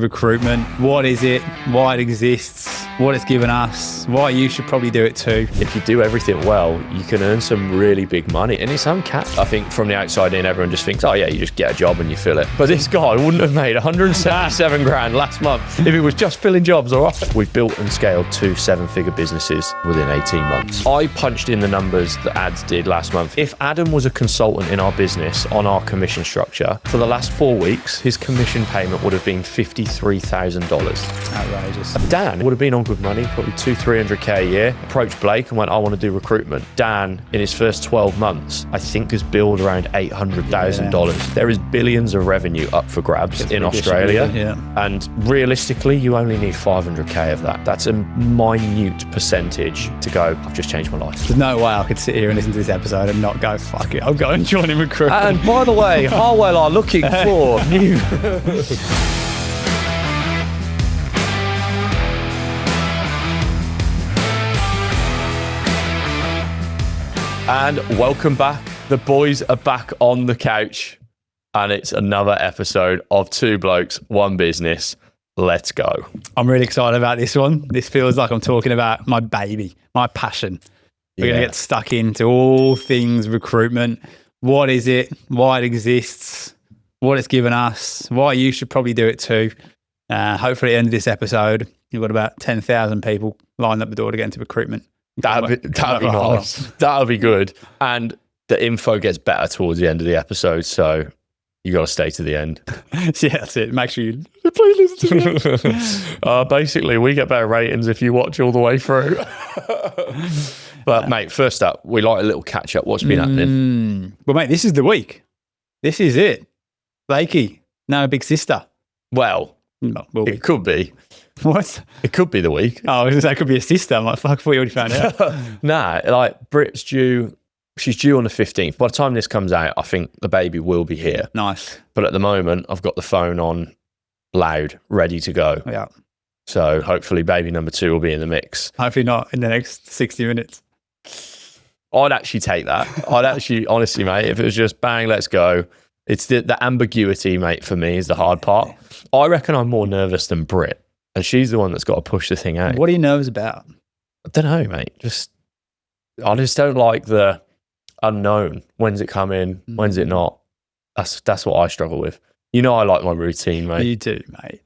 recruitment. What is it? Why it exists? What it's given us? Why you should probably do it too. If you do everything well, you can earn some really big money, and it's uncapped. I think from the outside in, everyone just thinks, oh yeah, you just get a job and you fill it. But this guy wouldn't have made 177 grand last month if it was just filling jobs, all right? We've built and scaled 2 7-figure businesses within 18 months. I punched in the numbers that Ads did last month. If Adam was a consultant in our business on our commission structure, for the last 4 weeks, his commission payment would have been $53,000. Outrageous. Dan would have been on good money, probably 200-300k a year. Approached Blake and went, I want to do recruitment. Dan, in his first 12 months, I think has billed around $800,000. There is billions of revenue up for grabs in Australia. And realistically, you only need 500k of that. That's a minute percentage to go, I've just changed my life. There's no way I could sit here and listen to this episode and not go, fuck it, I'll go and join in recruitment. And by the way, Harwell are looking for new... And welcome back. The boys are back on the couch, and it's another episode of Two Blokes, One Business. Let's go. I'm really excited about this one. This feels like I'm talking about my baby, my passion. We're going to get stuck into all things recruitment. What is it? Why it exists? What it's given us? Why you should probably do it too. Hopefully at the end of this episode, you've got about 10,000 people lined up the door to get into recruitment. That'd be nice. That'll be good. And the info gets better towards the end of the episode, so you got to stay to the end. Yeah, that's it. Make sure you please listen to it. Basically, we get better ratings if you watch all the way through. But mate, first up, we like a little catch up. What's been happening? Well, mate, this is the week. This is it. Blakey, now a big sister. Well, it could be. What? It could be the week. Oh, that could be a sister. I'm like, fuck, I thought you already found out. Nah, like Brit's due. She's due on the 15th. By the time this comes out, I think the baby will be here. Nice. But at the moment, I've got the phone on loud, ready to go. Yeah. So hopefully baby number 2 will be in the mix. Hopefully not in the next 60 minutes. I'd actually take that. Honestly, mate, if it was just bang, let's go. It's the ambiguity, mate, for me is the hard part. I reckon I'm more nervous than Brit. And she's the one that's got to push the thing out. What are you nervous about? I don't know, mate. I just don't like the unknown. When's it coming? When's it not? That's what I struggle with. You know, I like my routine, mate. You do, mate.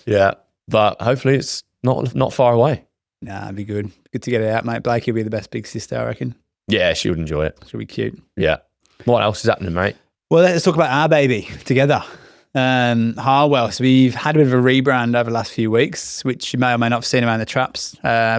Yeah, but hopefully it's not far away. Nah, it'd be good. Good to get it out, mate. Blakey will be the best big sister, I reckon. Yeah, she would enjoy it. She'll be cute. Yeah. What else is happening, mate? Well, let's talk about our baby together. Harwell. So we've had a bit of a rebrand over the last few weeks, which you may or may not have seen around the traps.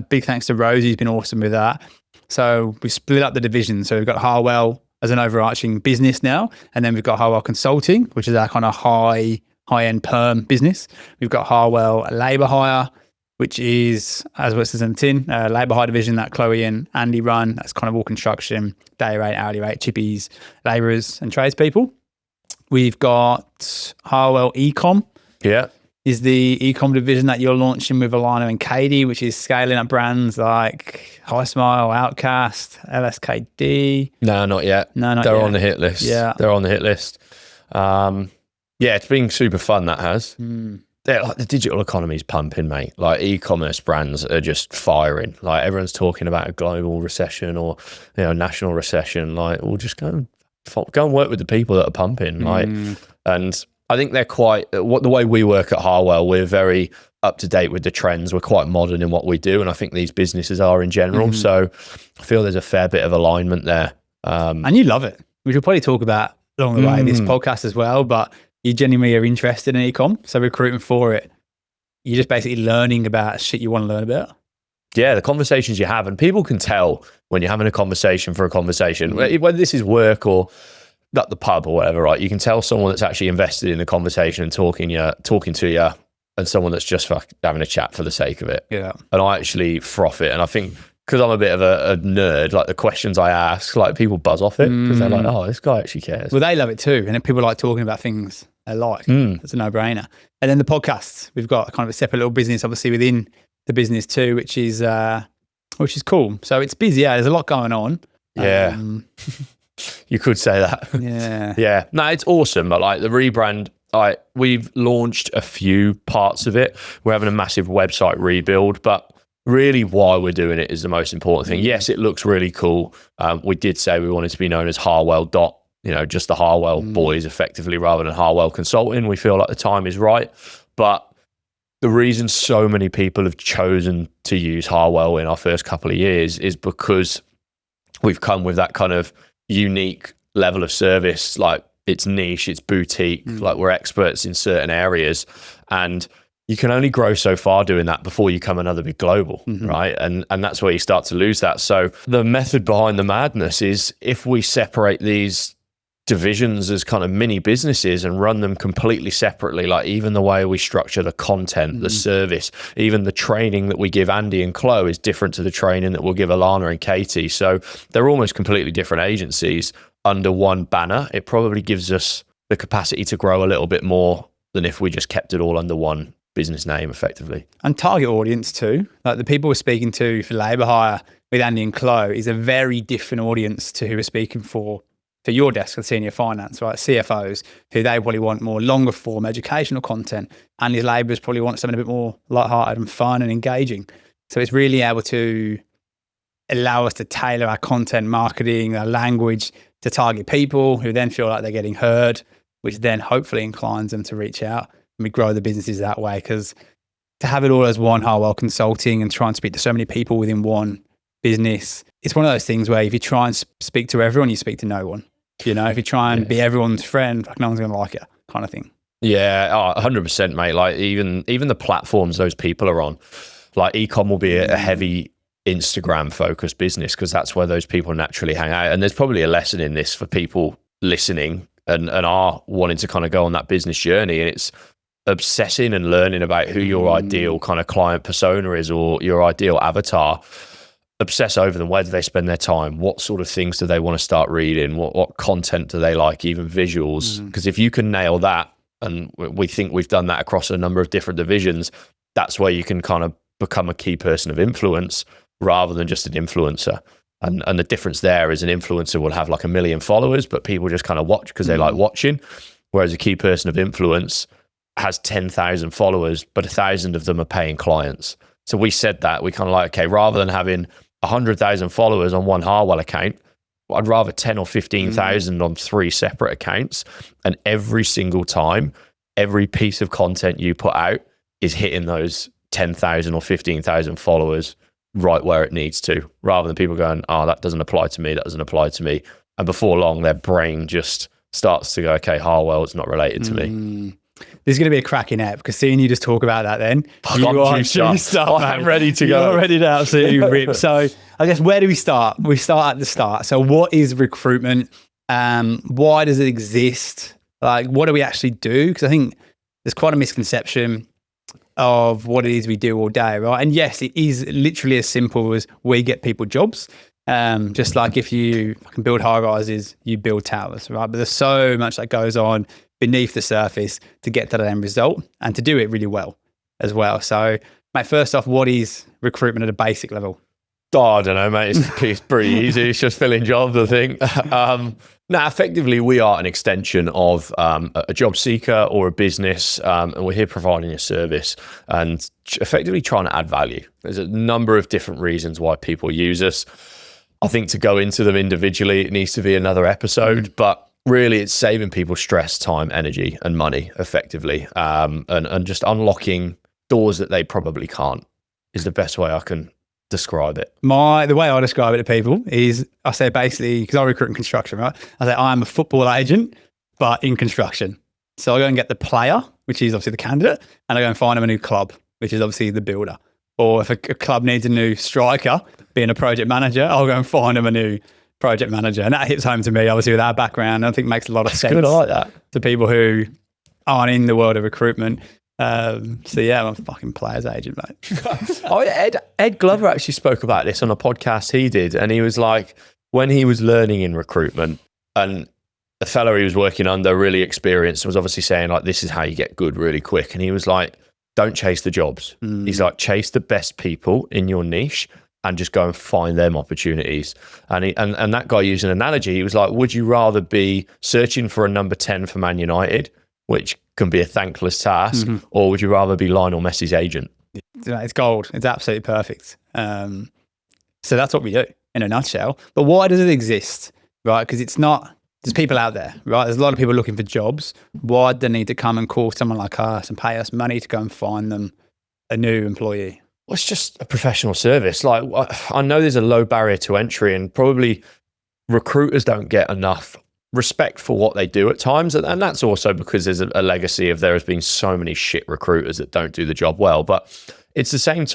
Big thanks to Rosie, who's been awesome with that. So we split up the division. So we've got Harwell as an overarching business now, and then we've got Harwell Consulting, which is our kind of high-end perm business. We've got Harwell Labour Hire, which is, as well as in the tin, labour hire division that Chloe and Andy run. That's kind of all construction, day rate, hourly rate, chippies, labourers and tradespeople. We've got Harwell Ecom. Yeah. Is the ecom division that you're launching with Alana and Katie, which is scaling up brands like High Smile, Outcast, LSKD. No, not yet. No, not They're yet. on the hit list. Yeah. They're on the hit list. Yeah, it's been super fun, that has. Like the digital economy's pumping, mate. Like e-commerce brands are just firing. Like everyone's talking about a global recession or national recession. Like we'll just go and work with the people that are pumping. Like, and I think they're quite the way we work at Harwell. We're very up to date with the trends. We're quite modern in what we do, and I think these businesses are in general. So I feel there's a fair bit of alignment there. And you love it. We should probably talk about along the way this podcast as well, but you genuinely are interested in e-com, so recruiting for it. You're just basically learning about shit you want to learn about. Yeah, the conversations you have, and people can tell when you're having a conversation for a conversation, whether this is work or at the pub or whatever, right? You can tell someone that's actually invested in the conversation and talking to you, and someone that's just having a chat for the sake of it. Yeah. And I actually froth it, and I think because I'm a bit of a nerd, like the questions I ask, like people buzz off it because they're like, oh, this guy actually cares. Well, they love it too. And then people like talking about things they like. It's a no-brainer. And then the podcasts, we've got kind of a separate little business, obviously, within the business too, which is cool. So it's busy. Yeah, there's a lot going on. Yeah. You could say that. Yeah. Yeah. No, it's awesome. But like the rebrand, we've launched a few parts of it. We're having a massive website rebuild, but really why we're doing it is the most important thing. Yes, it looks really cool. We did say we wanted to be known as Harwell just the Harwell boys effectively, rather than Harwell Consulting. We feel like the time is right. But the reason so many people have chosen to use Harwell in our first couple of years is because we've come with that kind of unique level of service. Like, it's niche, it's boutique, like we're experts in certain areas, and you can only grow so far doing that before you become another big global, right? And that's where you start to lose that. So the method behind the madness is, if we separate these divisions as kind of mini businesses and run them completely separately, like even the way we structure the content, the service, even the training that we give Andy and Chloe is different to the training that we'll give Alana and Katie. So they're almost completely different agencies under one banner. It probably gives us the capacity to grow a little bit more than if we just kept it all under one business name effectively. And target audience too. Like, the people we're speaking to for labour hire with Andy and Chloe is a very different audience to who we're speaking for your desk of senior finance, right? CFOs, who they probably want more longer form educational content. Andy's labourers probably want something a bit more lighthearted and fun and engaging. So it's really able to allow us to tailor our content marketing, our language to target people who then feel like they're getting heard, which then hopefully inclines them to reach out, and we grow the businesses that way. Because to have it all as one Harwell Consulting and try and speak to so many people within one business, it's one of those things where if you try and speak to everyone, you speak to no one. If you try and be everyone's friend, like, no one's going to like it, kind of thing. Yeah, 100%, mate. Like, even the platforms those people are on, like, ecom will be a heavy Instagram focused business because that's where those people naturally hang out. And there's probably a lesson in this for people listening and are wanting to kind of go on that business journey. And it's obsessing and learning about who your ideal kind of client persona is, or your ideal avatar. Obsess over them. Where do they spend their time? What sort of things do they want to start reading? What content do they like, even visuals? Because if you can nail that, and we think we've done that across a number of different divisions, that's where you can kind of become a key person of influence rather than just an influencer. And the difference there is, an influencer will have like 1 million followers, but people just kind of watch because they like watching. Whereas a key person of influence has 10,000 followers, but 1,000 of them are paying clients. So we said that, we kind of like, okay, rather than having 100,000 followers on one Harwell account, I'd rather 10 or 15,000 on 3 separate accounts. And every single time, every piece of content you put out is hitting those 10,000 or 15,000 followers right where it needs to, rather than people going, oh, that doesn't apply to me, that doesn't apply to me. And before long, their brain just starts to go, okay, Harwell is not related to me. This is going to be a cracking app, because seeing you just talk about that, then I'm ready to go. You're ready to absolutely rip. So I guess, where do we start? We start at the start. So what is recruitment? Why does it exist? Like, what do we actually do? Because I think there's quite a misconception of what it is we do all day, right? And yes, it is literally as simple as we get people jobs. Just like if you can build high rises, you build towers, right? But there's so much that goes on beneath the surface to get to that end result, and to do it really well as well. So, mate, first off, what is recruitment at a basic level? Oh, I don't know, mate. It's pretty easy. It's just filling jobs, I think. Effectively, we are an extension of a job seeker or a business, and we're here providing a service and effectively trying to add value. There's a number of different reasons why people use us. I think to go into them individually, it needs to be another episode, but really it's saving people stress, time, energy, and money effectively, and just unlocking doors that they probably can't, is the best way I can describe it. The way I describe it to people is, I say basically, because I recruit in construction, right? I say I'm a football agent, but in construction. So I go and get the player, which is obviously the candidate, and I go and find them a new club, which is obviously the builder. Or if a club needs a new striker, being a project manager, I'll go and find them a new project manager. And that hits home to me, obviously, with our background. I think makes a lot of sense. Good, I like that. To people who aren't in the world of recruitment. So yeah, I'm a fucking player's agent, mate. Ed Glover actually spoke about this on a podcast he did, and he was like, when he was learning in recruitment, and the fellow he was working under, really experienced, was obviously saying like, this is how you get good really quick. And he was like, don't chase the jobs. He's like, chase the best people in your niche and just go and find them opportunities. And that guy used an analogy. He was like, would you rather be searching for a number 10 for Man United, which can be a thankless task, or would you rather be Lionel Messi's agent? It's gold. It's absolutely perfect. So that's what we do in a nutshell. But why does it exist, right? Because there's people out there, right? There's a lot of people looking for jobs. Why do they need to come and call someone like us and pay us money to go and find them a new employee? Well, it's just a professional service. Like, I know there's a low barrier to entry, and probably recruiters don't get enough respect for what they do at times. And that's also because there's a legacy of there has been so many shit recruiters that don't do the job well. But it's the same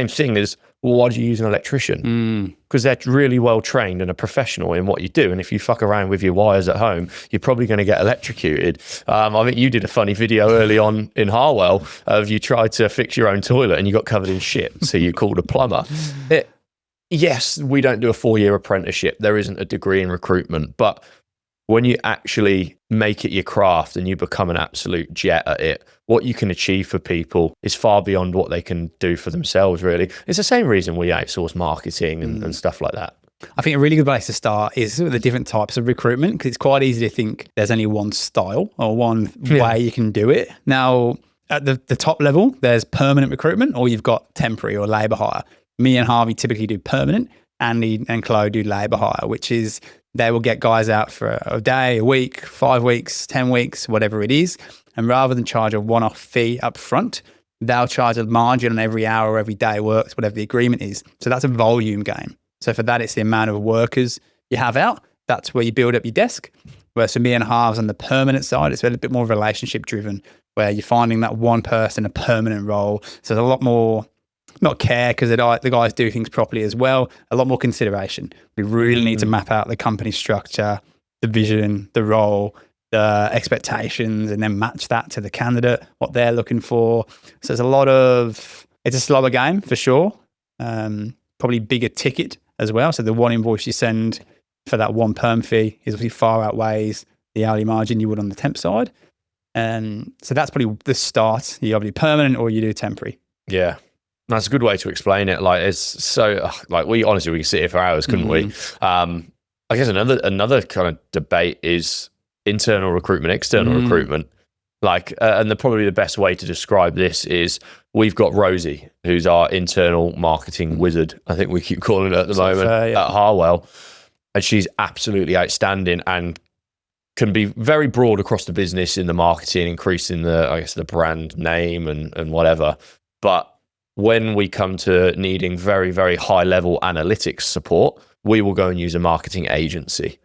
thing as, well, why do you use an electrician? Because they're really well trained and a professional in what you do. And if you fuck around with your wires at home, you're probably going to get electrocuted. I think you did a funny video early on in Harwell of you tried to fix your own toilet and you got covered in shit. So you called a plumber. Yes, we don't do a 4-year apprenticeship. There isn't a degree in recruitment. But when you actually make it your craft and you become an absolute jet at it, what you can achieve for people is far beyond what they can do for themselves, really. It's the same reason we outsource marketing and stuff like that. I think a really good place to start is the different types of recruitment, because it's quite easy to think there's only one style or one way you can do it. Now, at the top level, there's permanent recruitment, or you've got temporary or labour hire. Me and Harvey typically do permanent. Andy and Chloe do labour hire, which is they will get guys out for a day, a week, 5 weeks, 10 weeks, whatever it is. And rather than charge a one-off fee up front, they'll charge a margin on every hour or every day worked, whatever the agreement is. So that's a volume game. So for that, it's the amount of workers you have out. That's where you build up your desk. Whereas for me and Harv's on the permanent side, it's a bit more relationship driven, where you're finding that one person a permanent role. So there's a lot more, not care, because the guys do things properly as well, a lot more consideration. We really need to map out the company structure, the vision, the role, the expectations, and then match that to the candidate, what they're looking for. So it's a slower game for sure. Probably bigger ticket as well. So the one invoice you send for that one perm fee is obviously far outweighs the hourly margin you would on the temp side. So that's probably the start. You either do permanent or you do temporary. Yeah. That's a good way to explain it. Like, it's so, like, we can sit here for hours, couldn't we? I guess another kind of debate is internal recruitment, external recruitment. Like, and probably the best way to describe this is we've got Rosie, who's our internal marketing wizard. I think we keep calling her at the moment at Harwell. And she's absolutely outstanding and can be very broad across the business in the marketing, increasing the brand name and whatever. But when we come to needing very, very high level analytics support, we will go and use a marketing agency.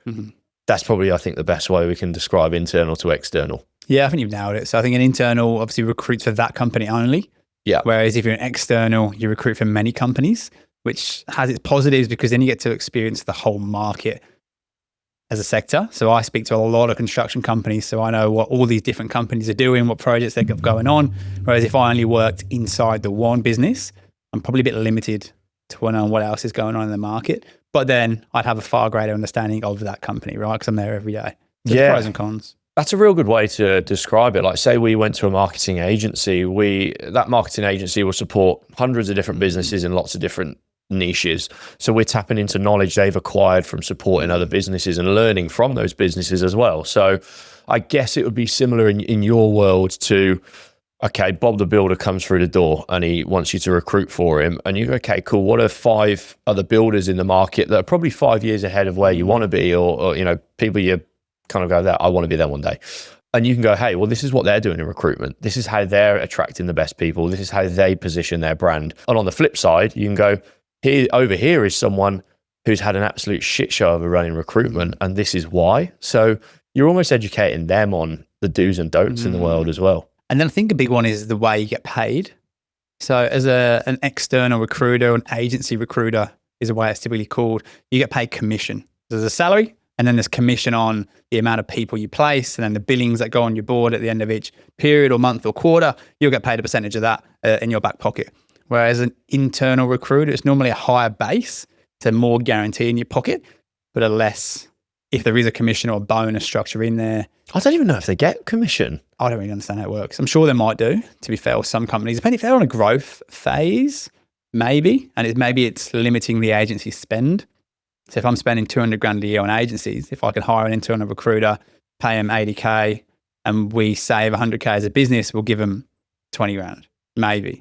That's probably, I think, the best way we can describe internal to external. Yeah, I think you've nailed it. So I think an internal obviously recruits for that company only. Yeah. Whereas if you're an external, you recruit for many companies, which has its positives because then you get to experience the whole market as a sector. So I speak to a lot of construction companies, so I know what all these different companies are doing, what projects they've got going on. Whereas if I only worked inside the one business, I'm probably a bit limited to know what else is going on in the market. But then I'd have a far greater understanding of that company, right? Because I'm there every day. So the pros and cons. That's a real good way to describe it. Like, say we went to a marketing agency, that marketing agency will support hundreds of different businesses in lots of different niches. So we're tapping into knowledge they've acquired from supporting other businesses and learning from those businesses as well. So I guess it would be similar in your world to, okay, Bob the builder comes through the door and he wants you to recruit for him. And you go, okay, cool. What are 5 other builders in the market that are probably 5 years ahead of where you want to be, or people you kind of go, that I want to be there one day. And you can go, hey, well, this is what they're doing in recruitment. This is how they're attracting the best people. This is how they position their brand. And on the flip side, you can go, over here is someone who's had an absolute shit show of a run in recruitment, and this is why. So you're almost educating them on the do's and don'ts in the world as well. And then I think a big one is the way you get paid. So as an external recruiter, an agency recruiter is the way it's typically called, you get paid commission. There's a salary, and then there's commission on the amount of people you place, and then the billings that go on your board at the end of each period or month or quarter, you'll get paid a percentage of that in your back pocket. Whereas an internal recruiter, it's normally a higher base, so more guarantee in your pocket, but a less, if there is a commission or a bonus structure in there. I don't even know if they get commission. I don't really understand how it works. I'm sure they might do, to be fair, with some companies. Depending if they're on a growth phase, maybe, and maybe it's limiting the agency spend. So if I'm spending 200 grand a year on agencies, if I can hire an internal recruiter, pay him 80K, and we save 100K as a business, we'll give them 20 grand. Maybe.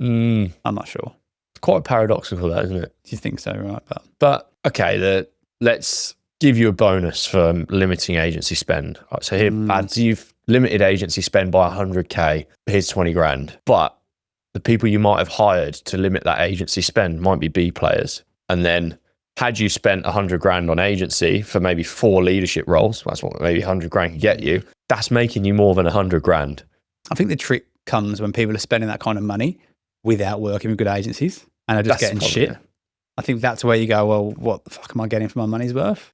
I'm not sure. It's quite paradoxical, that, isn't it? Do you think so, right? But okay, let's give you a bonus for limiting agency spend. Right, so here, ads, you've limited agency spend by 100K. Here's 20 grand. But the people you might have hired to limit that agency spend might be B players. And then had you spent 100 grand on agency for maybe 4 leadership roles, that's what maybe 100 grand can get you. That's making you more than 100 grand. I think the trick comes when people are spending that kind of money without working with good agencies and are just getting shit. Yeah. I think that's where you go, well, what the fuck am I getting for my money's worth?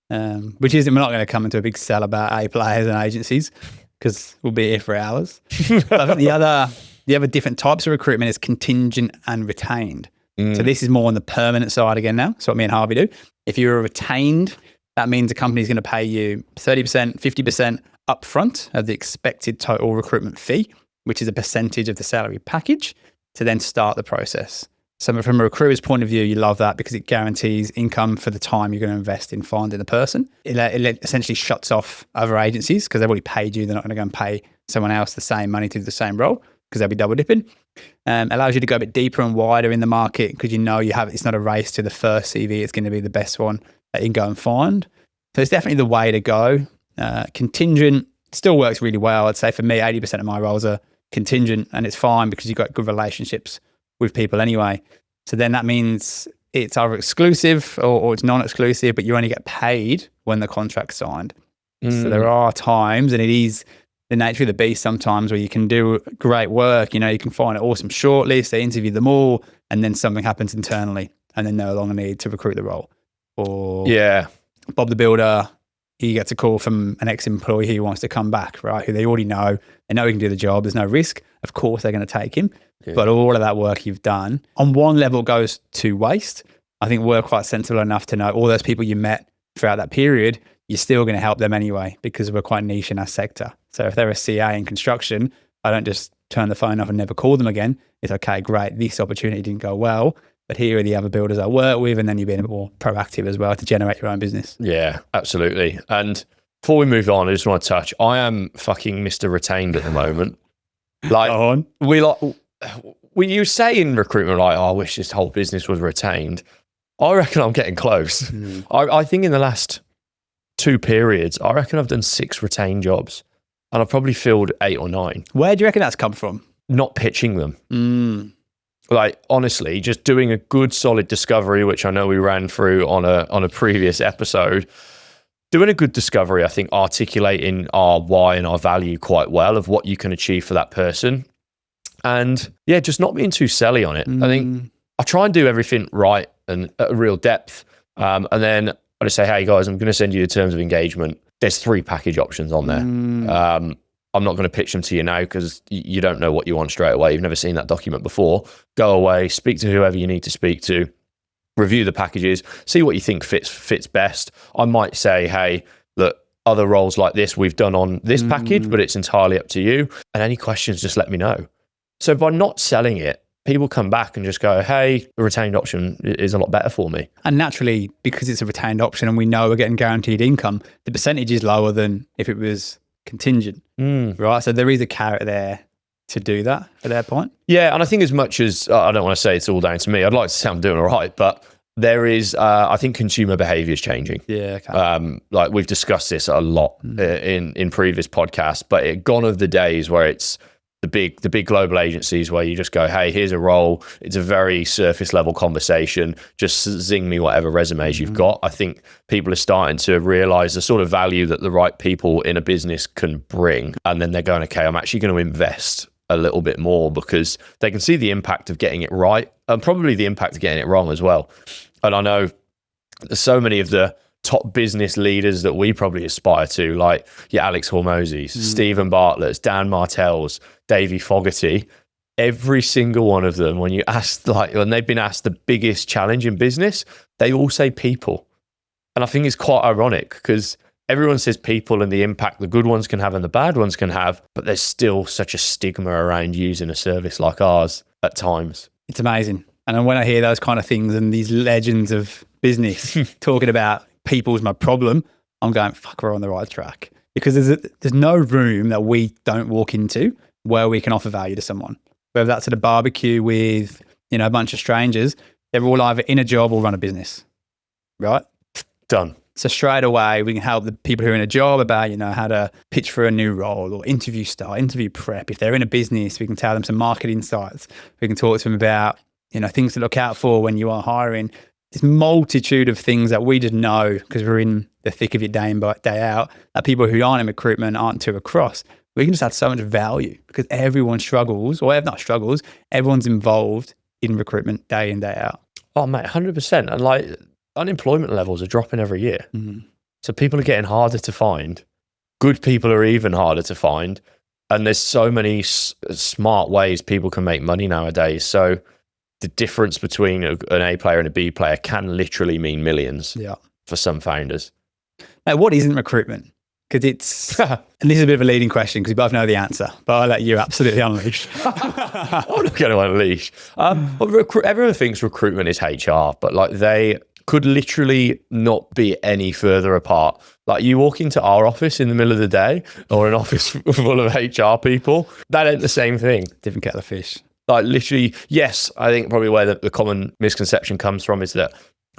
Which is, we're not going to come into a big sell about A players and agencies because we'll be here for hours. But I think the other different types of recruitment is contingent and retained. So this is more on the permanent side again now. So what me and Harvey do. If you're retained, that means the company is going to pay you 30%, 50% upfront of the expected total recruitment fee, which is a percentage of the salary package, to then start the process. So from a recruiter's point of view, you love that because it guarantees income for the time you're going to invest in finding the person. It essentially shuts off other agencies because they've already paid you. They're not going to go and pay someone else the same money to do the same role because they'll be double dipping. Allows you to go a bit deeper and wider in the market because you know it's not a race to the first CV. It's going to be the best one that you can go and find. So it's definitely the way to go. Contingent still works really well. I'd say for me, 80% of my roles are contingent, and it's fine because you've got good relationships with people anyway. So then that means it's either exclusive or it's non-exclusive, but you only get paid when the contract's signed. So there are times, and it is the nature of the beast sometimes, where you can do great work. You know, you can find an awesome shortlist, they interview them all, and then something happens internally and they no longer need to recruit the role. Or Bob the Builder, he gets a call from an ex-employee who wants to come back, right? Who they already know. They know he can do the job. There's no risk. Of course, they're going to take him. Yeah. But all of that work you've done, on one level, goes to waste. I think we're quite sensible enough to know all those people you met throughout that period, you're still going to help them anyway because we're quite niche in our sector. So if they're a CA in construction, I don't just turn the phone off and never call them again. It's okay, great. This opportunity didn't go well, but here are the other builders I work with, and then you're being a bit more proactive as well to generate your own business. Yeah, absolutely. And before we move on, I just want to touch, I am fucking Mr. Retained at the moment. Like, you say in recruitment, like, oh, I wish this whole business was retained. I reckon I'm getting close. I think in the last 2 periods, I reckon I've done 6 retained jobs, and I've probably filled 8 or 9. Where do you reckon that's come from? Not pitching them. Like, honestly, just doing a good solid discovery, which I know we ran through on a previous episode. Doing a good discovery, I think, articulating our why and our value quite well of what you can achieve for that person. And yeah, just not being too selly on it. I think I try and do everything right and at a real depth. And then I just say, hey guys, I'm going to send you the terms of engagement. There's 3 package options on there. I'm not going to pitch them to you now because you don't know what you want straight away. You've never seen that document before. Go away, speak to whoever you need to speak to, review the packages, see what you think fits best. I might say, hey, look, other roles like this we've done on this package, but it's entirely up to you. And any questions, just let me know. So by not selling it, people come back and just go, hey, the retained option is a lot better for me. And naturally, because it's a retained option and we know we're getting guaranteed income, the percentage is lower than if it was contingent, right? So there is a carrot there to do that at that point. Yeah, and I think as much as, I don't want to say it's all down to me, I'd like to say I'm doing all right, but there is, I think consumer behavior is changing. Yeah. Okay. Like we've discussed this a lot in previous podcasts, but gone are the days where it's the big global agencies where you just go, hey, here's a role. It's a very surface level conversation. Just zing me whatever resumes you've got. I think people are starting to realize the sort of value that the right people in a business can bring. And then they're going, okay, I'm actually going to invest a little bit more because they can see the impact of getting it right and probably the impact of getting it wrong as well. And I know there's so many of the top business leaders that we probably aspire to, like your Alex Hormozis, Stephen Bartlett's, Dan Martell's, Davey Fogarty. Every single one of them, when they've been asked the biggest challenge in business, they all say people. And I think it's quite ironic because everyone says people and the impact the good ones can have and the bad ones can have, but there's still such a stigma around using a service like ours at times. It's amazing. And when I hear those kind of things and these legends of business talking about people's my problem, I'm going, fuck, we're on the right track. because there's no room that we don't walk into where we can offer value to someone, whether that's at a barbecue with, a bunch of strangers. They're all either in a job or run a business, right? Done. So straight away, we can help the people who are in a job about, how to pitch for a new role or interview style, interview prep. If they're in a business, we can tell them some market insights. We can talk to them about, things to look out for when you are hiring. This multitude of things that we just know because we're in the thick of it day in, day out, that people who aren't in recruitment aren't too across. We can just add so much value because everyone struggles, or not struggles, everyone's involved in recruitment day in, day out. Oh, mate, 100%. And unemployment levels are dropping every year. Mm-hmm. So people are getting harder to find. Good people are even harder to find. And there's so many smart ways people can make money nowadays. So the difference between an A player and a B player can literally mean millions for some founders. Now, what isn't recruitment? Because it's, and this is a bit of a leading question because we both know the answer, but I'll let you absolutely unleash. I'm not going to unleash. Everyone thinks recruitment is HR, but they could literally not be any further apart. You walk into our office in the middle of the day or an office full of HR people, that ain't the same thing. Different kettle of fish. Literally, yes, I think probably where the common misconception comes from is that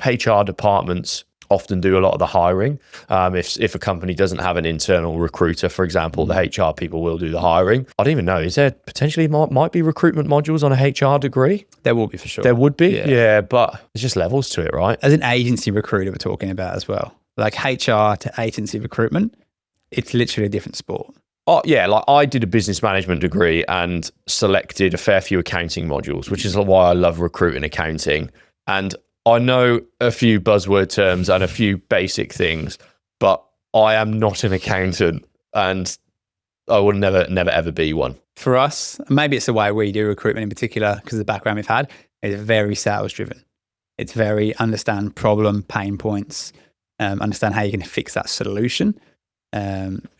HR departments often do a lot of the hiring. If a company doesn't have an internal recruiter, for example, the HR people will do the hiring. I don't even know. Is there potentially might be recruitment modules on a HR degree? There will be for sure. There would be, yeah, but there's just levels to it, right? As an agency recruiter, we're talking about as well. HR to agency recruitment, it's literally a different sport. Oh, yeah, I did a business management degree and selected a fair few accounting modules, which is why I love recruiting accounting. And I know a few buzzword terms and a few basic things, but I am not an accountant and I will never ever be one. For us, maybe it's the way we do recruitment in particular because of the background we've had, is very sales driven. It's very understand problem, pain points, understand how you can fix that solution.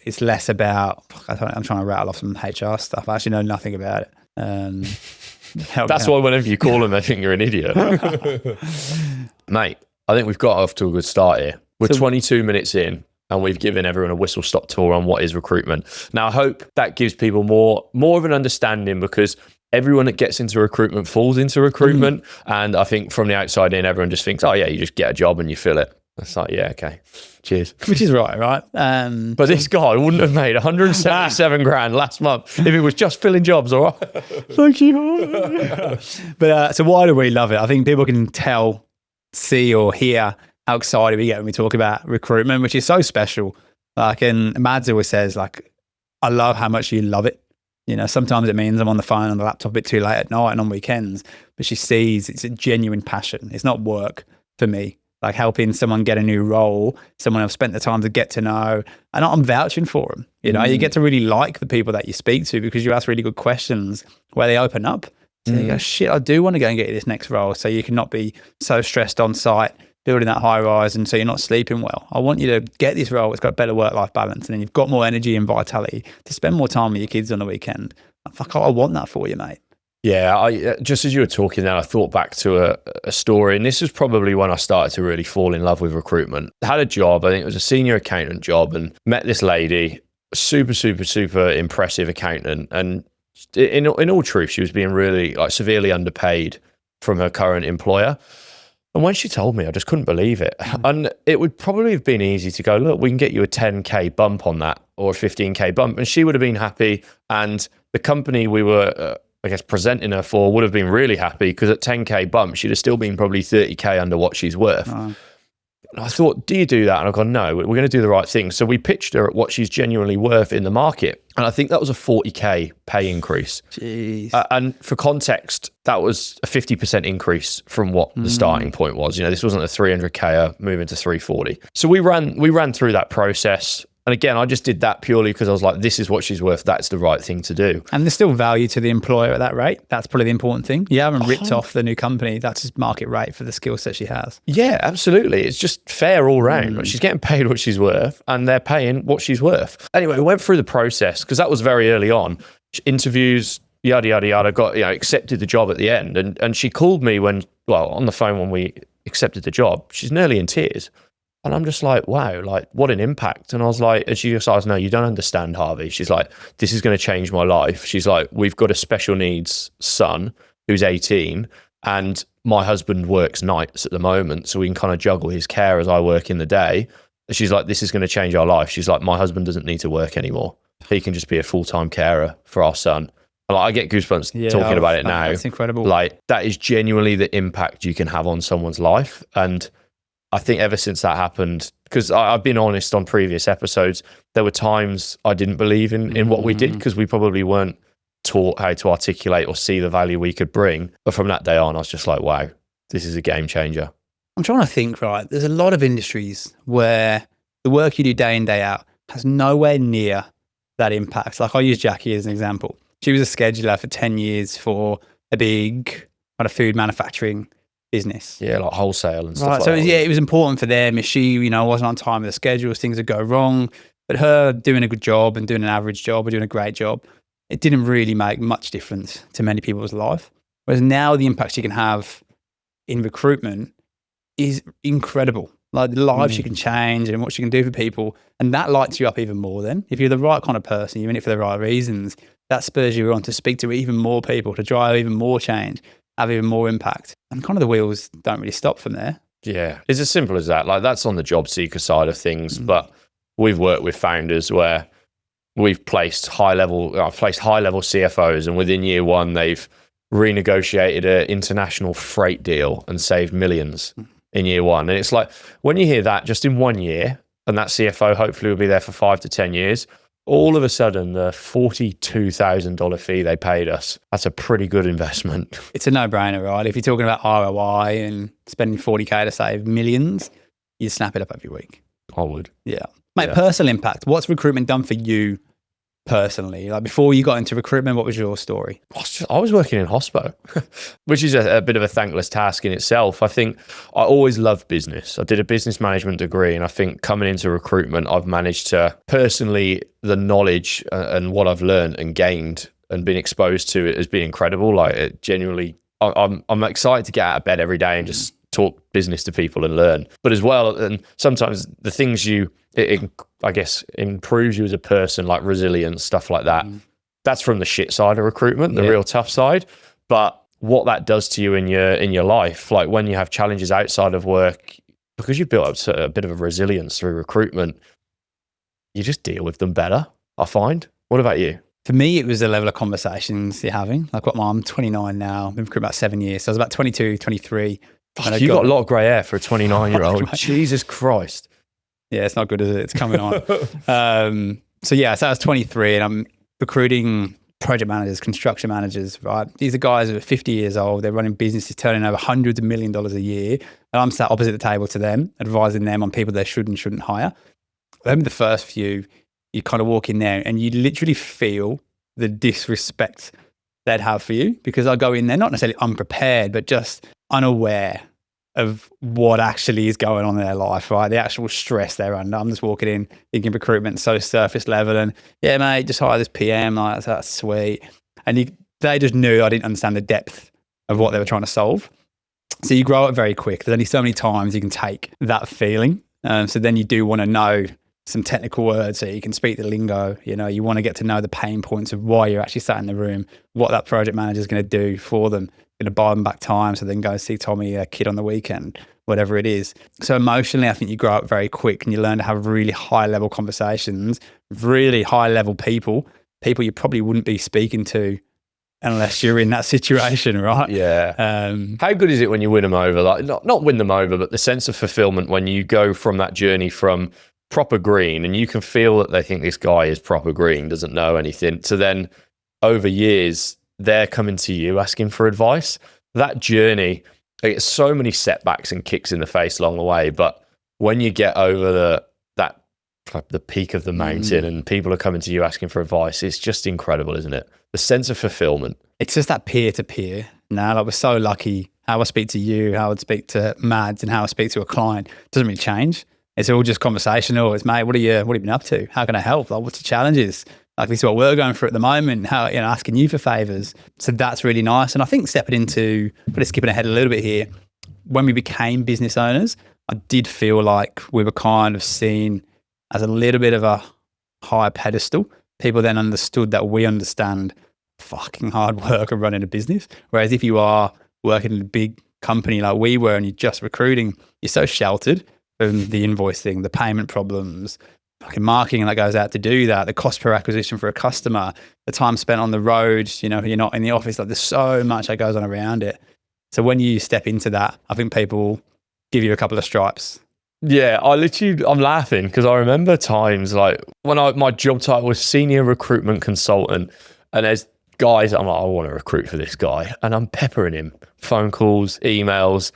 It's less about, I'm trying to rattle off some HR stuff. I actually know nothing about it. That's why whenever you call them, they think you're an idiot. Mate, I think we've got off to a good start here. We're 22 minutes in and we've given everyone a whistle-stop tour on what is recruitment. Now, I hope that gives people more of an understanding because everyone that gets into recruitment falls into recruitment. And I think from the outside in, everyone just thinks, oh yeah, you just get a job and you fill it. It's yeah, okay. Cheers. Which is right? But this guy wouldn't have made 177 grand last month if it was just filling jobs, all right? Thank you. But so why do we love it? I think people can tell, see or hear how excited we get when we talk about recruitment, which is so special. And Mads always says, I love how much you love it. Sometimes it means I'm on the phone on the laptop a bit too late at night and on weekends, but she sees it's a genuine passion. It's not work for me. Helping someone get a new role, someone I've spent the time to get to know, and I'm vouching for them. You get to really like the people that you speak to because you ask really good questions where they open up. So you go, shit, I do want to go and get you this next role so you can not be so stressed on site, building that high rise, and so you're not sleeping well. I want you to get this role. It's got better work-life balance, and then you've got more energy and vitality to spend more time with your kids on the weekend. I want that for you, mate. Yeah, I just as you were talking there, I thought back to a story, and this was probably when I started to really fall in love with recruitment. I had a job, I think it was a senior accountant job, and met this lady, super impressive accountant, and in all truth, she was being really severely underpaid from her current employer. And when she told me, I just couldn't believe it. And it would probably have been easy to go, look, we can get you a 10K bump on that or a 15K bump, and she would have been happy, and the company we were presenting her for would have been really happy because at 10K bump, she'd have still been probably 30K under what she's worth. And I thought, do you do that? And I've gone, no, we're going to do the right thing. So we pitched her at what she's genuinely worth in the market. And I think that was a 40K pay increase. Jeez. And for context, that was a 50% increase from what the starting point was. This wasn't a 300K moving to 340. So we ran through that process. And again, I just did that purely because I was like, this is what she's worth. That's the right thing to do. And there's still value to the employer at that rate. That's probably the important thing. You haven't ripped off the new company. That's just market rate for the skill set she has. Yeah, absolutely. It's just fair all round. She's getting paid what she's worth and they're paying what she's worth. Anyway, we went through the process because that was very early on. Interviews, yada, yada, yada, got, accepted the job at the end. And she called me on the phone when we accepted the job. She's nearly in tears. And I'm just like, wow, like what an impact. And I was like, and she just asked, no, you don't understand, Harvey. She's like, this is going to change my life. She's like, we've got a special needs son who's 18 and my husband works nights at the moment. So we can kind of juggle his care as I work in the day. And she's like, this is going to change our life. She's like, my husband doesn't need to work anymore. He can just be a full-time carer for our son. And like, I get goosebumps talking about it now. That's incredible. Like that is genuinely the impact you can have on someone's life. And I think ever since that happened, because I've been honest on previous episodes, there were times I didn't believe in what we did because we probably weren't taught how to articulate or see the value we could bring. But from that day on, I was just like, wow, this is a game changer. I'm trying to think, right? There's a lot of industries where the work you do day in, day out has nowhere near that impact. Like I use Jackie as an example. She was a scheduler for 10 years for a big kind of food manufacturing business. Yeah, like wholesale and stuff right, like so that. Yeah, it was important for them. If she, wasn't on time with the schedules, things would go wrong. But her doing a good job and doing an average job or doing a great job, it didn't really make much difference to many people's life. Whereas now the impact she can have in recruitment is incredible. Like the lives she can change and what she can do for people. And that lights you up even more then. If you're the right kind of person, even if for the right reasons, that spurs you on to speak to even more people, to drive even more change, have even more impact. And kind of the wheels don't really stop from there. Yeah, it's as simple as that. Like that's on the job seeker side of things. But we've worked with founders where we've placed I've placed high level CFOs, and within year one, they've renegotiated an international freight deal and saved millions in year one. And it's like, when you hear that just in 1 year, and that CFO hopefully will be there for 5 to 10 years, all of a sudden the $42,000 fee they paid us, that's a pretty good investment. It's a no-brainer, right? If you're talking about ROI and spending 40K to save millions, you snap it up every week. I would. Yeah. Mate, personal impact. What's recruitment done for you personally? Like before you got into recruitment, what was your story? I was working in hospo, which is a bit of a thankless task in itself. I think I always loved business. I did a business management degree, and I think coming into recruitment, I've managed to personally, the knowledge and what I've learned and gained and been exposed to it has been incredible. Like it genuinely, I'm excited to get out of bed every day and just talk business to people and learn. But as well, and sometimes the things I guess improves you as a person, like resilience, stuff like that. That's from the shit side of recruitment, the real tough side. But what that does to you in your life, like when you have challenges outside of work, because you've built up a bit of a resilience through recruitment, you just deal with them better, I find. What about you? For me, it was the level of conversations you're having. Like I'm 29 now, I've been recruiting about 7 years. So I was about 22, 23. You got a lot of grey hair for a 29-year-old. Jesus Christ. Yeah, it's not good, is it? It's coming on. So I was 23 and I'm recruiting project managers, construction managers, right? These are guys who are 50 years old. They're running businesses turning over hundreds of $1 million a year. And I'm sat opposite the table to them, advising them on people they should and shouldn't hire. Maybe the first few, you kind of walk in there and you literally feel the disrespect they'd have for you, because I go in there, not necessarily unprepared, but just unaware of what actually is going on in their life, right? The actual stress they're under. I'm just walking in thinking recruitment so surface level and yeah, mate, just hire this PM. Like, that's sweet. And they just knew I didn't understand the depth of what they were trying to solve. So you grow up very quick. There's only so many times you can take that feeling. So then you do want to know some technical words so you can speak the lingo. You want to get to know the pain points of why you're actually sat in the room, what that project manager is going to do for them, going to buy them back time so they can go see Tommy, a kid on the weekend, whatever it is. So emotionally, I think you grow up very quick and you learn to have really high level conversations, really high level people you probably wouldn't be speaking to unless you're in that situation, right? Yeah. How good is it when you win them over? Like not win them over, but the sense of fulfillment when you go from that journey from proper green and you can feel that they think this guy is proper green, doesn't know anything, to then over years, they're coming to you asking for advice. That journey, it's so many setbacks and kicks in the face along the way. But when you get over the peak of the mountain and people are coming to you asking for advice, it's just incredible, isn't it? The sense of fulfillment. It's just that peer to peer. Now, like we're so lucky. How I speak to you, how I'd speak to Mads, and how I speak to a client doesn't really change. It's all just conversational. It's, mate, what have you been up to? How can I help? Like, what's the challenges? Like, this is what we're going through at the moment. How, asking you for favors. So that's really nice. And I think skipping ahead a little bit here, when we became business owners, I did feel like we were kind of seen as a little bit of a higher pedestal. People then understood that we understand fucking hard work of running a business. Whereas if you are working in a big company like we were and you're just recruiting, you're so sheltered from the invoicing, the payment problems, fucking marketing that goes out to do that, the cost per acquisition for a customer, the time spent on the road, you know, you're not in the office. Like there's so much that goes on around it. So when you step into that, I think people give you a couple of stripes. Yeah, I'm laughing because I remember times like when my job title was senior recruitment consultant, and there's guys, I'm like, I want to recruit for this guy, and I'm peppering him, phone calls, emails,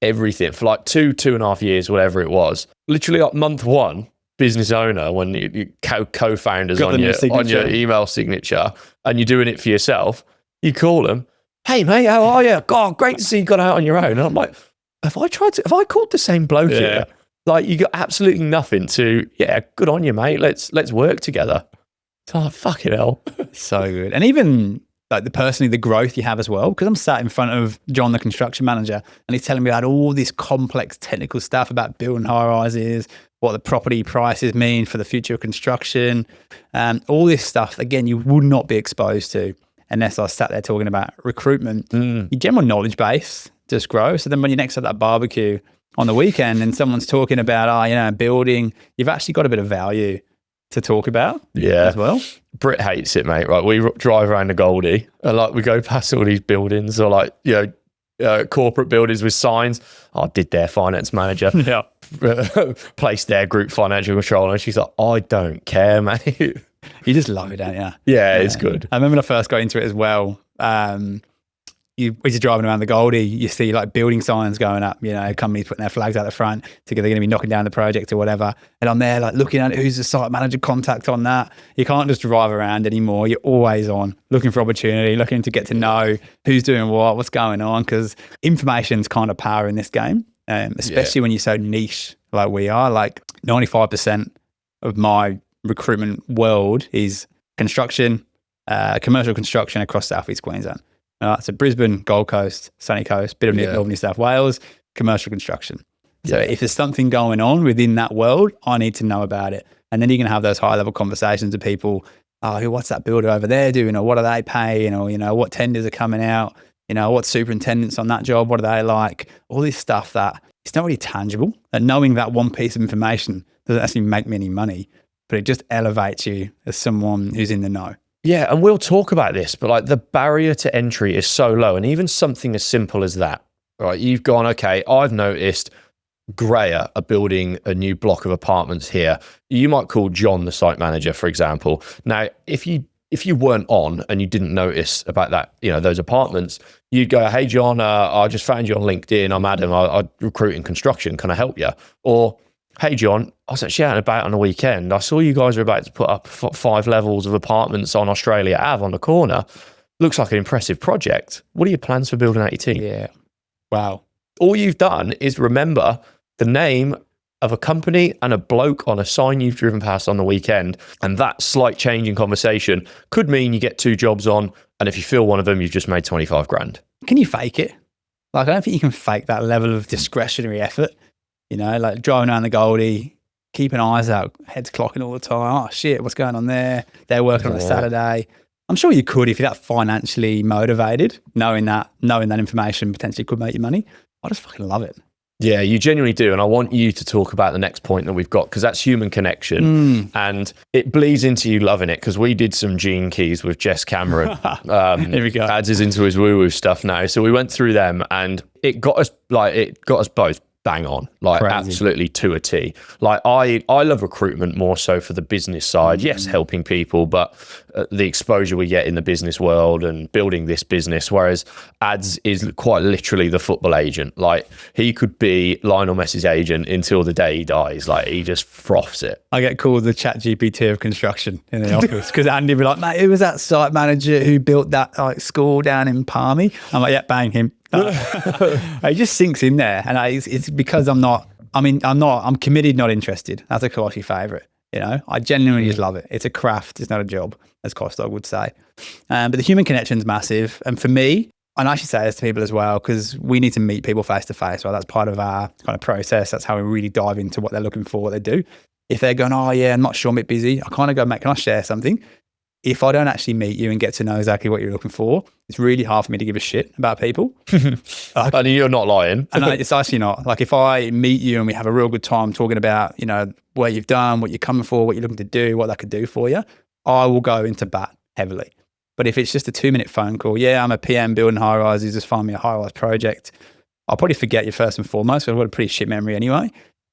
everything for like 2.5 years, whatever it was. Literally like month one, business owner, when you co-founders on your email signature, and you're doing it for yourself, you call them, hey mate, how are you? God, great to see you got out on your own. And I'm like, have I called the same bloke here? Like you got absolutely nothing to, good on you, mate. Let's work together. So I'm like, fucking hell. So good. And even like the growth you have as well, because I'm sat in front of John, the construction manager, and he's telling me about all this complex technical stuff about building high rises, what the property prices mean for the future of construction, all this stuff, again, you would not be exposed to unless I sat there talking about recruitment. Your general knowledge base just grows. So then when you're next at that barbecue on the weekend and someone's talking about, building, you've actually got a bit of value to talk about as well. Brit hates it, mate, right? We drive around the Goldie and like we go past all these buildings or like, corporate buildings with signs. I did their finance manager. Placed their group financial controller. And she's like, I don't care, mate. You just love it, don't you? Yeah, it's good. I remember when I first got into it as well. You're driving around the Goldie, you see like building signs going up, companies putting their flags out the front to they're going to be knocking down the project or whatever. And I'm there like looking at it, who's the site manager contact on that. You can't just drive around anymore. You're always on, looking for opportunity, looking to get to know who's doing what's going on, because information's kind of power in this game, especially when you're so niche like we are. Like 95% of my recruitment world is construction, commercial construction across Southeast Queensland. So Brisbane, Gold Coast, Sunny Coast, bit of New South Wales, commercial construction. So if there's something going on within that world, I need to know about it. And then you can have those high level conversations with people. Oh, what's that builder over there doing? Or what are they paying? Or, what tenders are coming out? What superintendents on that job? What are they like? All this stuff that it's not really tangible. And knowing that one piece of information doesn't actually make me any money, but it just elevates you as someone who's in the know. Yeah, and we'll talk about this, but like the barrier to entry is so low. And even something as simple as that, right? You've gone, okay, I've noticed Greyer are building a new block of apartments here. You might call John, the site manager, for example. Now, if you weren't on and you didn't notice about that, those apartments, you'd go, hey, John, I just found you on LinkedIn. I'm Adam. I recruit in construction. Can I help you? Or, hey, John, I was actually out and about on the weekend. I saw you guys are about to put up 5 levels of apartments on Australia Ave on the corner. Looks like an impressive project. What are your plans for building out your team? Yeah. Wow. All you've done is remember the name of a company and a bloke on a sign you've driven past on the weekend. And that slight change in conversation could mean you get 2 jobs on. And if you fill one of them, you've just made 25 grand. Can you fake it? Like, I don't think you can fake that level of discretionary effort. Like driving around the Goldie, keeping eyes out, heads clocking all the time. Oh shit, what's going on there? They're working on a Saturday. I'm sure you could if you're that financially motivated, knowing that information potentially could make you money. I just fucking love it. Yeah, you genuinely do. And I want you to talk about the next point that we've got, because that's human connection. And it bleeds into you loving it, because we did some Gene Keys with Jess Cameron. Here we go. Adds us into his woo-woo stuff now. So we went through them and it got us both bang on, like crazy. Absolutely to a T. Like I love recruitment more so for the business side. Yes, helping people, but the exposure we get in the business world and building this business, whereas Ads is quite literally the football agent. Like he could be Lionel Messi's agent until the day he dies. Like he just froths it. I get called the ChatGPT of construction in the office, because Andy would be like, mate, who was that site manager who built that school down in Palmy? I'm like, yeah, bang him. It just sinks in there, and it's because I'm committed, not interested. That's a Koshy favourite. I genuinely just love it. It's a craft. It's not a job, as Kostok would say. But the human connection's massive, and for me, And I should say this to people as well, because we need to meet people face to face, right? That's part of our kind of process. That's how we really dive into what they're looking for, what they do. If they're going, oh yeah, I'm not sure, I'm a bit busy, I kind of go, mate, can I share something? If I don't actually meet you and get to know exactly what you're looking for, it's really hard for me to give a shit about people. And you're not lying. And it's actually not. Like if I meet you and we have a real good time talking about, you know, what you've done, what you're coming for, what you're looking to do, what that could do for you, I will go into bat heavily. But if it's just a 2-minute phone call, yeah, I'm a PM building high rises, just find me a high rise project, I'll probably forget you first and foremost, because I've got a pretty shit memory anyway.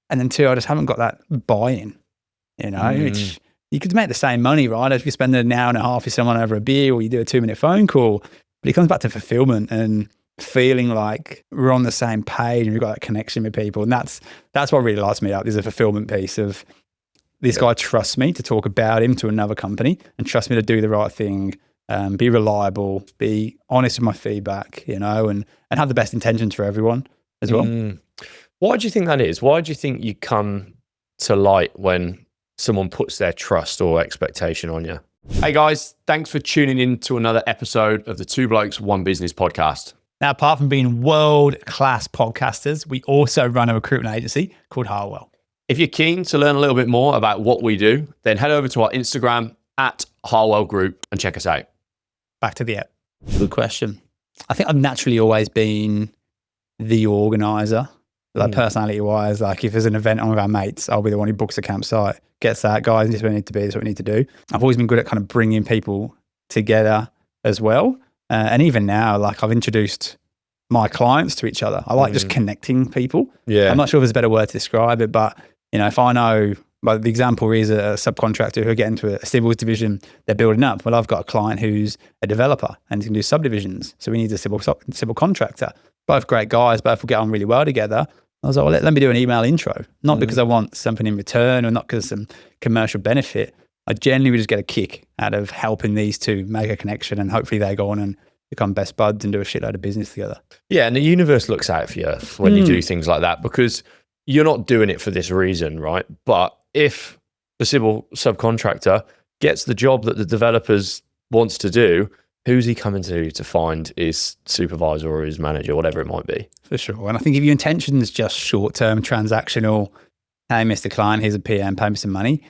And then 2, I just haven't got that buy-in, you know, which you could make the same money, right? If you spend an hour and a half with someone over a beer or you do a 2-minute phone call, but it comes back to fulfillment and feeling like we're on the same page and we've got that connection with people. And that's what really lights me up. There's a fulfillment piece of this guy trusts me to talk about him to another company and trusts me to do the right thing, be reliable, be honest with my feedback, you know, and have the best intentions for everyone as well. Why do you think that is? Why do you think you come to light when someone puts their trust or expectation on you? Hey guys, thanks for tuning in to another episode of the Two Blokes, One Business podcast. Now, apart from being world-class podcasters, we also run a recruitment agency called Harwell. If you're keen to learn a little bit more about what we do, then head over to our Instagram at Harwell Group and check us out. Back to the app. Good question. I think I've naturally always been the organizer, like personality-wise. Like if there's an event on with our mates, I'll be the one who books a campsite, gets that, guys, this is where we need to be, this is what we need to do. I've always been good at kind of bringing people together as well. And even now, like I've introduced my clients to each other. I like just connecting people. Yeah. I'm not sure if there's a better word to describe it, but you know, if I know, but the example is a subcontractor who get into a civils division, they're building up. Well, I've got a client who's a developer and can do subdivisions. So we need a civil contractor. Both great guys, both will get on really well together. I was like, well, let me do an email intro. Not because I want something in return or not because of some commercial benefit. I genuinely just get a kick out of helping these two make a connection and hopefully they go on and become best buds and do a shitload of business together. Yeah, and the universe looks out for you when you do things like that because you're not doing it for this reason, right? But if the civil subcontractor gets the job that the developers wants to do, who's he coming to find his supervisor or his manager, whatever it might be? For sure. And I think if your intention is just short-term, transactional, hey, Mr. Client, here's a PM, pay me some money,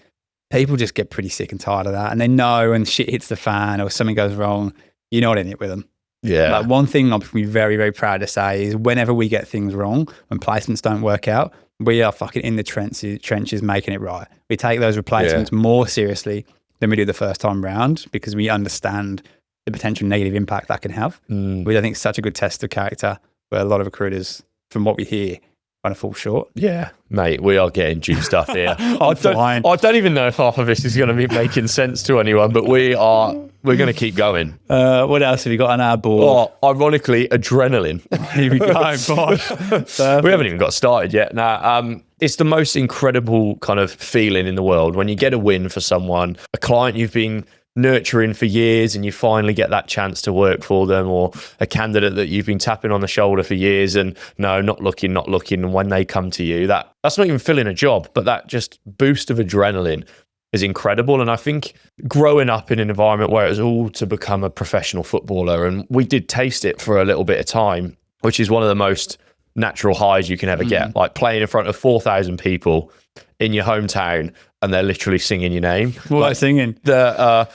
people just get pretty sick and tired of that. And they know when shit hits the fan or something goes wrong, you're not in it with them. Yeah. Like one thing I'm very, very proud to say is whenever we get things wrong, when placements don't work out, we are fucking in the trenches making it right. We take those replacements more seriously than we do the first time round because we understand the potential negative impact that can have, which I think is such a good test of character where a lot of recruiters, from what we hear, kind of fall short. Yeah, mate, we are getting juiced up here. I don't even know if half of this is going to be making sense to anyone, but we're going to keep going. What else have you got on our board? Oh, ironically, adrenaline. Here we go, boss. We haven't even got started yet. Now, it's the most incredible kind of feeling in the world when you get a win for someone, a client you've been nurturing for years and you finally get that chance to work for them, or a candidate that you've been tapping on the shoulder for years and no, not looking. And when they come to you, that's not even filling a job, but that just boost of adrenaline is incredible. And I think growing up in an environment where it was all to become a professional footballer, and we did taste it for a little bit of time, which is one of the most natural highs you can ever get, like playing in front of 4,000 people in your hometown and they're literally singing your name. What are they singing? The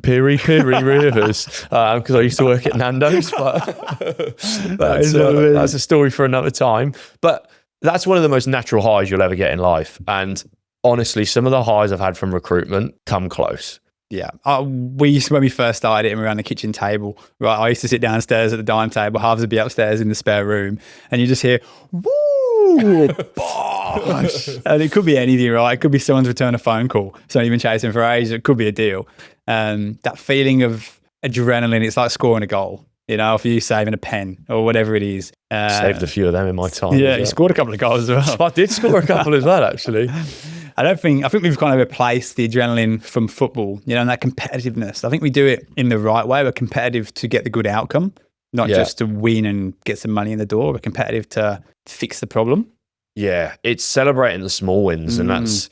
Piri Piri Rivers, because I used to work at Nando's, but that's a story for another time. But that's one of the most natural highs you'll ever get in life. And honestly, some of the highs I've had from recruitment come close. Yeah. When we first started it and we were around the kitchen table, right, I used to sit downstairs at the dining table, halves would be upstairs in the spare room, and you just hear, woo, bosh. And it could be anything, right? It could be someone's return a phone call, someone you've been chasing for ages, it could be a deal. That feeling of adrenaline, it's like scoring a goal, you know, for you saving a pen or whatever it is. Saved a few of them in my time. Yeah, you scored a couple of goals as well. I did score a couple as well, actually. I think we've kind of replaced the adrenaline from football, you know, and that competitiveness. I think we do it in the right way. We're competitive to get the good outcome, not just to win and get some money in the door. We're competitive to fix the problem. Yeah, it's celebrating the small wins. And that's,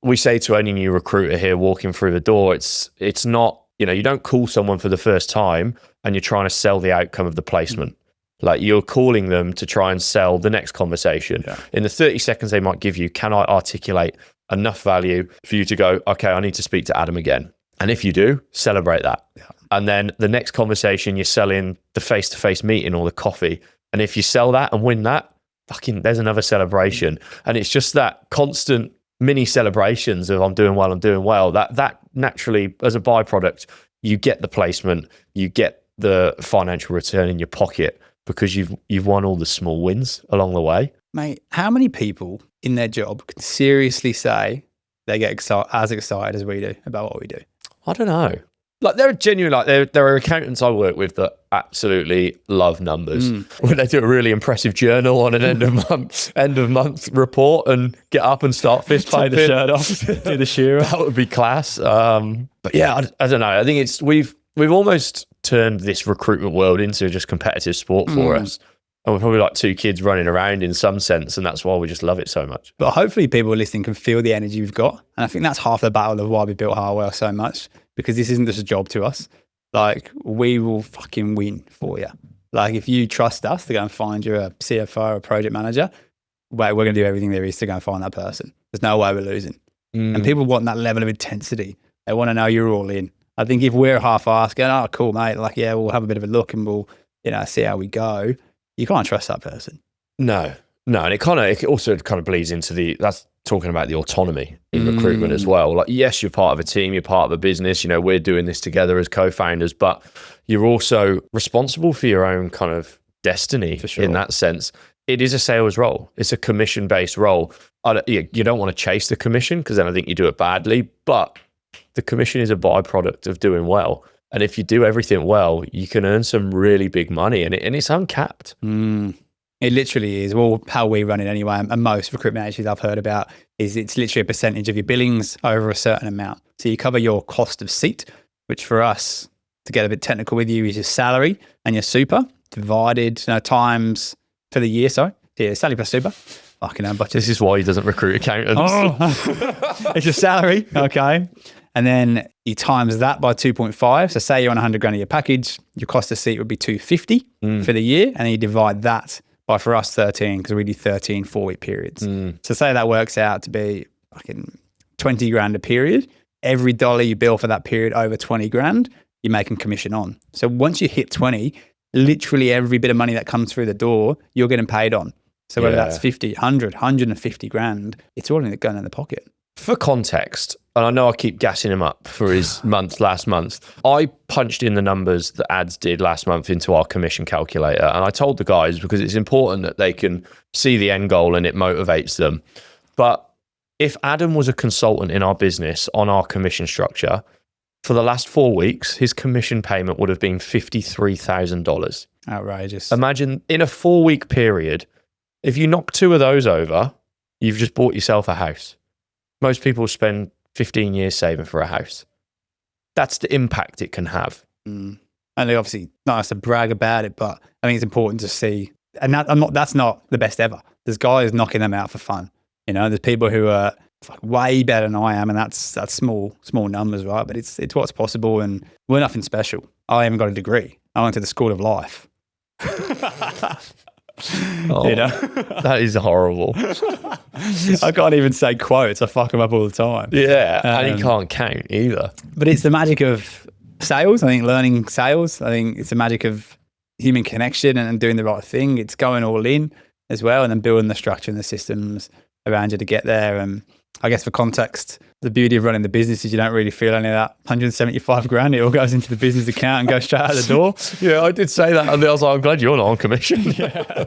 we say to any new recruiter here walking through the door, it's not You know, you don't call someone for the first time and you're trying to sell the outcome of the placement. Like, you're calling them to try and sell the next conversation. Yeah. In the 30 seconds they might give you, can I articulate enough value for you to go, okay, I need to speak to Adam again? And if you do, celebrate that. Yeah. And then the next conversation, you're selling the face-to-face meeting or the coffee. And if you sell that and win that, fucking, there's another celebration. And it's just that constant mini celebrations of I'm doing well. That naturally, as a byproduct, you get the placement, you get the financial return in your pocket because you've won all the small wins along the way. Mate, how many people in their job can seriously say they get as excited as we do about what we do? I don't know. Like, there are genuine, like there are accountants I work with that absolutely love numbers. When they do a really impressive journal on an end of month report and get up and start fist pumping, take the shirt off, do the shearer. That would be class. But yeah, I don't know. I think we've almost turned this recruitment world into just competitive sport for us. And we're probably like two kids running around in some sense, and that's why we just love it so much. But hopefully people listening can feel the energy we've got. And I think that's half the battle of why we built Harwell so much, because this isn't just a job to us. Like, we will fucking win for you. Like, if you trust us to go and find you a CFO or a project manager, we're going to do everything there is to go and find that person. There's no way we're losing. And people want that level of intensity. They want to know you're all in. I think if we're half-assed going, oh, cool, mate, like, yeah, we'll have a bit of a look and we'll, see how we go. You can't trust that person. No. And it also kind of bleeds into that's talking about the autonomy in recruitment as well. Like, yes, you're part of a team, you're part of a business, we're doing this together as co-founders, but you're also responsible for your own kind of destiny in that sense. It is a sales role. It's a commission-based role. You don't want to chase the commission because then I think you do it badly, but the commission is a byproduct of doing well. And if you do everything well, you can earn some really big money, and it's uncapped. It literally is. Well, how we run it anyway, and most recruitment agencies I've heard about, is it's literally a percentage of your billings over a certain amount. So you cover your cost of seat, which for us, to get a bit technical with you, is your salary and your super divided times for the year. Sorry, yeah, salary plus super. Fucking hell, but this is why he doesn't recruit accountants. It's your salary, okay. And then you times that by 2.5. So say you're on 100 grand of your package, your cost of seat would be 250 for the year. And then you divide that by, for us, 13, because we do 13 4-week periods. So say that works out to be fucking 20 grand a period. Every dollar you bill for that period over 20 grand, you're making commission on. So once you hit 20, literally every bit of money that comes through the door, you're getting paid on. So whether that's 50, 100, 150 grand, it's all going in the pocket. For context, and I know I keep gassing him up for his last month, I punched in the numbers that ads did last month into our commission calculator. And I told the guys, because it's important that they can see the end goal and it motivates them. But if Adam was a consultant in our business on our commission structure, for the last 4 weeks, his commission payment would have been $53,000. Outrageous. Imagine in a 4-week period, if you knock 2 of those over, you've just bought yourself a house. Most people spend 15 years saving for a house. That's the impact it can have. And obviously, not us to brag about it, but I think it's important to see. And that's not the best ever. There's guys knocking them out for fun. There's people who are way better than I am, and that's small numbers, right? But it's what's possible, and we're nothing special. I haven't got a degree. I went to the School of Life. That is horrible. I can't even say quotes. I fuck them up all the time. Yeah, and he can't count either. But it's the magic of sales. I think learning sales. I think it's the magic of human connection and doing the right thing. It's going all in as well, and then building the structure and the systems around you to get there. And I guess for context, the beauty of running the business is you don't really feel any of that 175 grand. It all goes into the business account and goes straight out the door. Yeah, I did say that. And I was like, I'm glad you're not on commission. Yeah.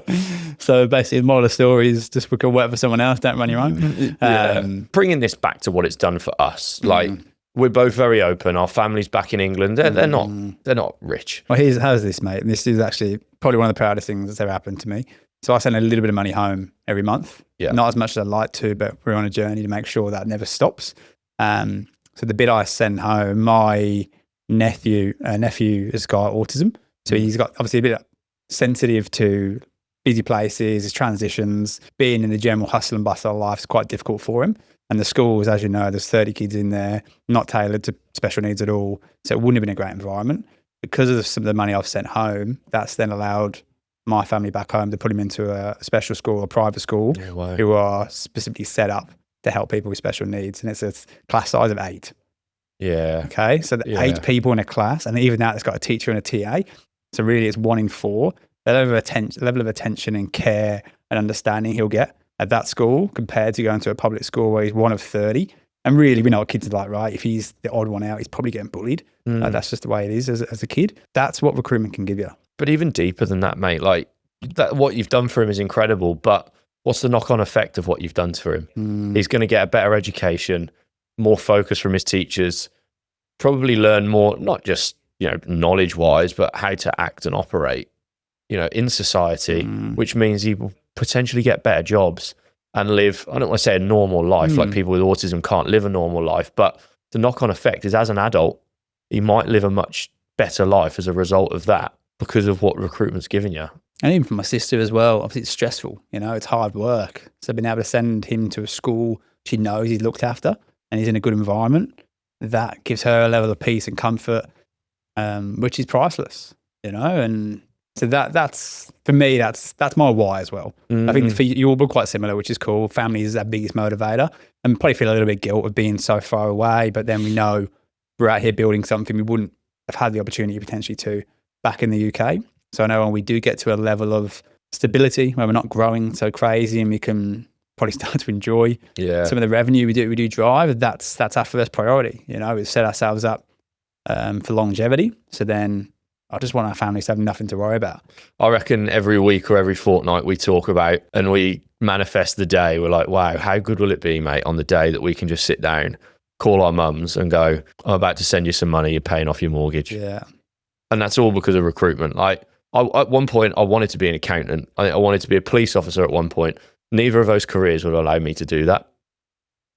So basically, the moral of the story is just book a work for someone else, don't run your own. Bringing this back to what it's done for us, like, we're both very open. Our family's back in England. They're not rich. Well, how's this, mate? This is actually probably one of the proudest things that's ever happened to me. So I send a little bit of money home every month. Yeah. Not as much as I'd like to, but we're on a journey to make sure that never stops. So the bit I send home, my nephew has got autism. So he's got obviously a bit sensitive to busy places, his transitions, being in the general hustle and bustle of life is quite difficult for him. And the schools, as you know, there's 30 kids in there, not tailored to special needs at all. So it wouldn't have been a great environment. Because of some of the money I've sent home, that's then allowed my family back home to put him into a special school or private school who are specifically set up to help people with special needs. And it's a class size of 8. Yeah. Okay. So 8 people in a class, and even that, it's got a teacher and a TA. So really it's 1 in 4. The level of attention and care and understanding he'll get at that school compared to going to a public school where he's one of 30. And really, we know what kids are like, right? If he's the odd one out, he's probably getting bullied. That's just the way it is as a kid. That's what recruitment can give you. But even deeper than that, mate, like what you've done for him is incredible. But what's the knock-on effect of what you've done for him? He's going to get a better education, more focus from his teachers, probably learn more, not just, knowledge-wise, but how to act and operate, in society, which means he will potentially get better jobs and live, I don't want to say a normal life, like people with autism can't live a normal life, but the knock-on effect is as an adult, he might live a much better life as a result of that because of what recruitment's given you. And even for my sister as well, obviously it's stressful, it's hard work. So being able to send him to a school she knows he's looked after and he's in a good environment, that gives her a level of peace and comfort, which is priceless, and so that's for me, that's my why as well. I think for you all were quite similar, which is cool. Family is our biggest motivator, and probably feel a little bit guilt of being so far away, but then we know we're out here building something we wouldn't have had the opportunity potentially to back in the UK. So I know when we do get to a level of stability where we're not growing so crazy and we can probably start to enjoy some of the revenue we do drive, that's our first priority. We've set ourselves up for longevity. So then I just want our families to have nothing to worry about. I reckon every week or every fortnight we talk about and we manifest the day. We're like, wow, how good will it be, mate, on the day that we can just sit down, call our mums and go, I'm about to send you some money, you're paying off your mortgage. Yeah. And that's all because of recruitment. Like at one point, I wanted to be an accountant. I wanted to be a police officer at one point. Neither of those careers would allow me to do that.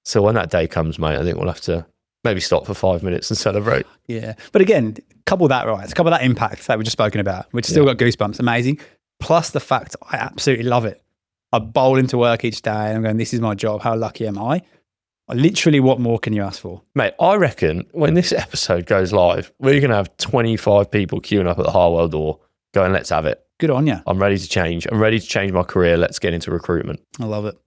So when that day comes, mate, I think we'll have to maybe stop for 5 minutes and celebrate. Yeah. But again, couple that impact that we've just spoken about, which still got goosebumps, amazing. Plus the fact I absolutely love it. I bowl into work each day and I'm going, this is my job. How lucky am I? Literally, what more can you ask for? Mate, I reckon when this episode goes live, we're going to have 25 people queuing up at the Harwell door going, let's have it. Good on you. I'm ready to change. I'm ready to change my career. Let's get into recruitment. I love it.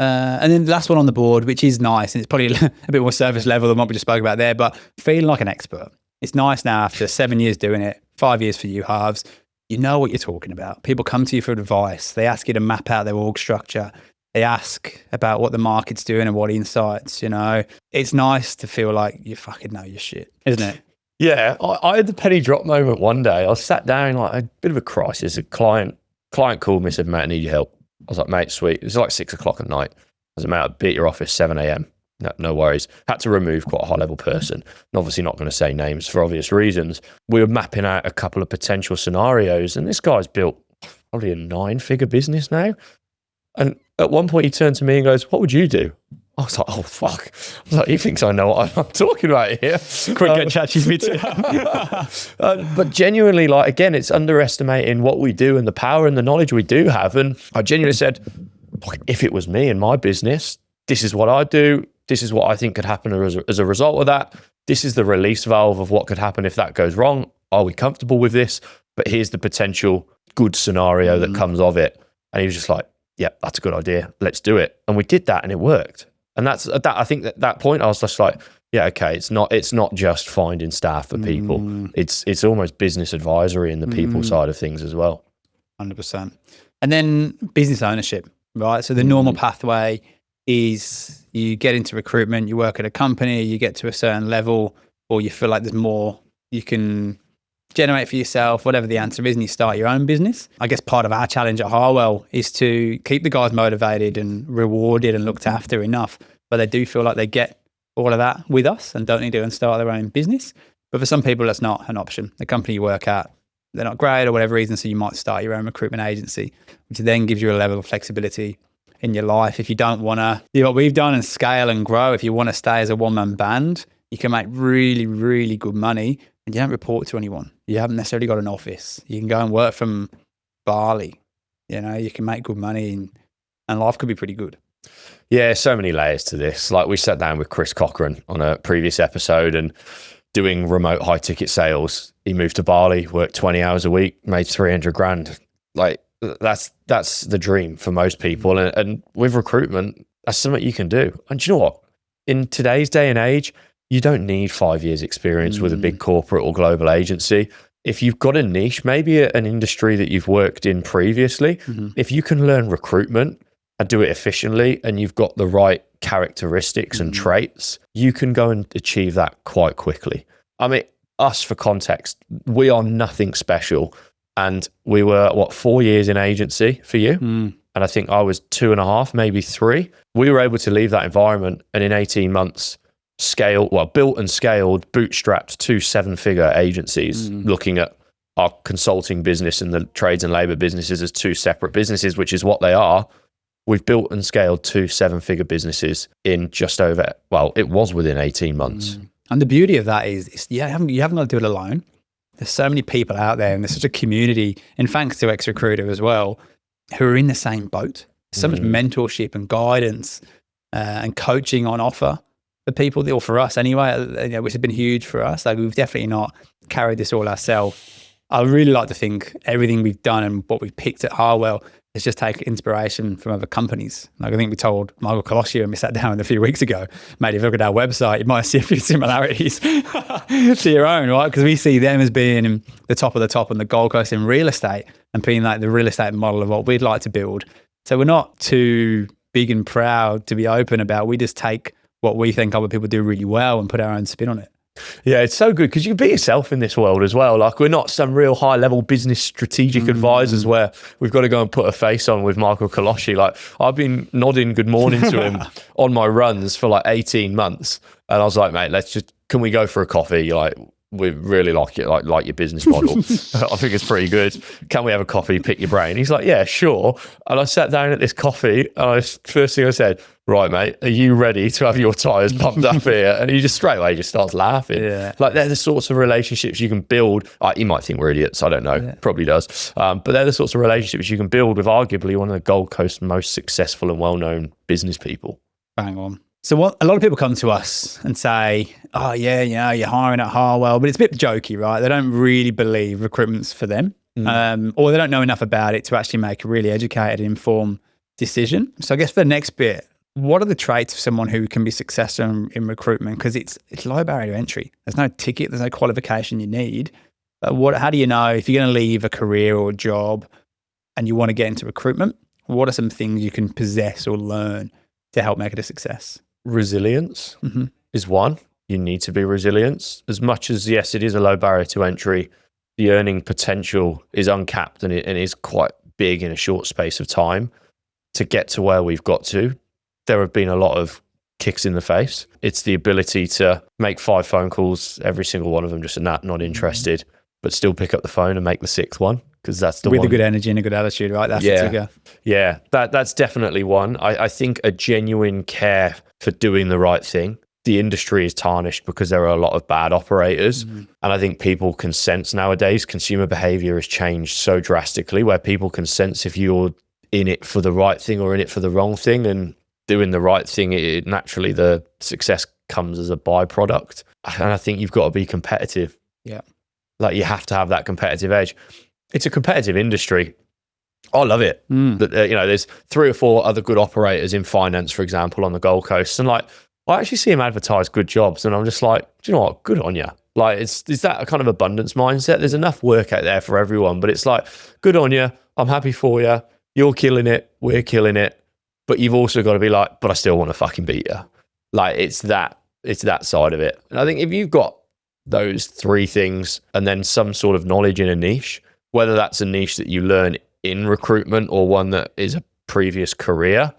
And then the last one on the board, which is nice, and it's probably a bit more service level than what we just spoke about there, but feeling like an expert. It's nice now after 7 years doing it, 5 years for you halves, you know what you're talking about. People come to you for advice. They ask you to map out their org structure. They ask about what the market's doing and what insights, It's nice to feel like you fucking know your shit, isn't it? Yeah, I had the penny drop moment one day. I sat down, like a bit of a crisis. A client called me and said, mate, I need your help. I was like, mate, sweet. It was like 6 o'clock at night. I was like, mate, I'll be at your office 7 a.m. No worries. Had to remove quite a high level person. And obviously not going to say names for obvious reasons. We were mapping out a couple of potential scenarios and this guy's built probably a 9-figure business now. And at one point he turned to me and goes, what would you do? I was like, oh, fuck. I was like, he thinks I know what I'm talking about here. Quick, get ChatGPT. But genuinely, like, again, it's underestimating what we do and the power and the knowledge we do have. And I genuinely said, if it was me and my business, this is what I'd do. This is what I think could happen as a result of that. This is the release valve of what could happen if that goes wrong. Are we comfortable with this? But here's the potential good scenario that comes of it. And he was just like, yeah, that's a good idea. Let's do it. And we did that and it worked. And that's that. I think at that point I was just like, yeah, okay, it's not just finding staff for people. It's almost business advisory and the people side of things as well. 100%. And then business ownership, right? So the normal pathway is you get into recruitment, you work at a company, you get to a certain level, or you feel like there's more you can generate for yourself, whatever the answer is, and you start your own business. I guess part of our challenge at Harwell is to keep the guys motivated and rewarded and looked after enough, but they do feel like they get all of that with us and don't need to go and start their own business. But for some people, that's not an option. The company you work at, they're not great or whatever reason, so you might start your own recruitment agency, which then gives you a level of flexibility in your life. If you don't want to do what we've done and scale and grow, if you want to stay as a one-man band, you can make really, really good money and you don't report to anyone. You haven't necessarily got an office. You can go and work from Bali. You can make good money and life could be pretty good. Yeah, so many layers to this. Like we sat down with Chris Cochran on a previous episode and doing remote high ticket sales. He moved to Bali, worked 20 hours a week, made 300 grand. Like that's the dream for most people. And with recruitment, that's something you can do. And do you know what? In today's day and age, you don't need 5 years experience with a big corporate or global agency. If you've got a niche, maybe an industry that you've worked in previously, if you can learn recruitment and do it efficiently and you've got the right characteristics and traits, you can go and achieve that quite quickly. I mean, us, for context, we are nothing special. And we were, 4 years in agency for you? And I think I was 2.5, maybe 3. We were able to leave that environment and in 18 months built and scaled, bootstrapped 2 7-figure agencies, looking at our consulting business and the trades and labor businesses as 2 separate businesses, which is what they are. We've built and scaled 2 7-figure businesses in just over, it was within 18 months. And the beauty of that is you haven't got to do it alone. There's so many people out there and there's such a community, and thanks to Ex-Recruiter as well, who are in the same boat. So much mentorship and guidance and coaching on offer for people, or for us anyway, which has been huge for us. Like, we've definitely not carried this all ourselves. I really like to think everything we've done and what we've picked at Harwell is just take inspiration from other companies. Like, I think we told Michael Colossi when we sat down a few weeks ago, mate, if you look at our website, you might see a few similarities to your own, right? Because we see them as being the top of the top on the Gold Coast in real estate and being like the real estate model of what we'd like to build. So we're not too big and proud to be open about, we just take what we think other people do really well and put our own spin on it. Yeah, it's so good because you can be yourself in this world as well. Like, we're not some real high level business strategic advisors where we've got to go and put a face on with Michael Colossi. Like, I've been nodding good morning to him on my runs for like 18 months. And I was like, mate, can we go for a coffee? Like, we really like it, like your business model. I think it's pretty good. Can we have a coffee, pick your brain? He's like, yeah, sure. And I sat down at this coffee and first thing I said, right, mate, are you ready to have your tyres pumped up here? And he just straight away just starts laughing. Yeah. Like, they're the sorts of relationships you can build. You might think we're idiots. I don't know. Yeah. Probably does. But they're the sorts of relationships you can build with arguably one of the Gold Coast's most successful and well-known business people. Bang on. So a lot of people come to us and say, oh, yeah, you're hiring at Harwell, but it's a bit jokey, right? They don't really believe recruitment's for them, or they don't know enough about it to actually make a really educated, informed decision. So I guess for the next bit, what are the traits of someone who can be successful in recruitment? Because it's low barrier to entry. There's no ticket, there's no qualification you need. But how do you know if you're going to leave a career or a job and you want to get into recruitment? What are some things you can possess or learn to help make it a success? Resilience is one. You need to be resilient. As much as, yes, it is a low barrier to entry, the earning potential is uncapped and it is quite big in a short space of time. To get to where we've got to, there have been a lot of kicks in the face. It's the ability to make 5 phone calls, every single one of them just not interested, but still pick up the phone and make the 6th one, because that's the with one. a good energy and a good attitude, right? That's the trigger. Yeah, that's definitely one. I think a genuine care for doing the right thing. The industry is tarnished because there are a lot of bad operators. And I think people can sense nowadays, consumer behavior has changed so drastically, where people can sense if you're in it for the right thing or in it for the wrong thing. And doing the right thing, naturally the success comes as a byproduct. And I think you've got to be competitive. Yeah. Like, you have to have that competitive edge. It's a competitive industry. I love it. There's 3 or 4 other good operators in finance, for example, on the Gold Coast. And like, I actually see them advertise good jobs. And I'm just like, do you know what? Good on you. Like, is that a kind of abundance mindset? There's enough work out there for everyone, but it's like, good on you. I'm happy for you. You're killing it. We're killing it. But you've also got to be like, but I still want to fucking beat you. Like, it's that side of it. And I think if you've got those 3 things and then some sort of knowledge in a niche, whether that's a niche that you learn in recruitment or one that is a previous career,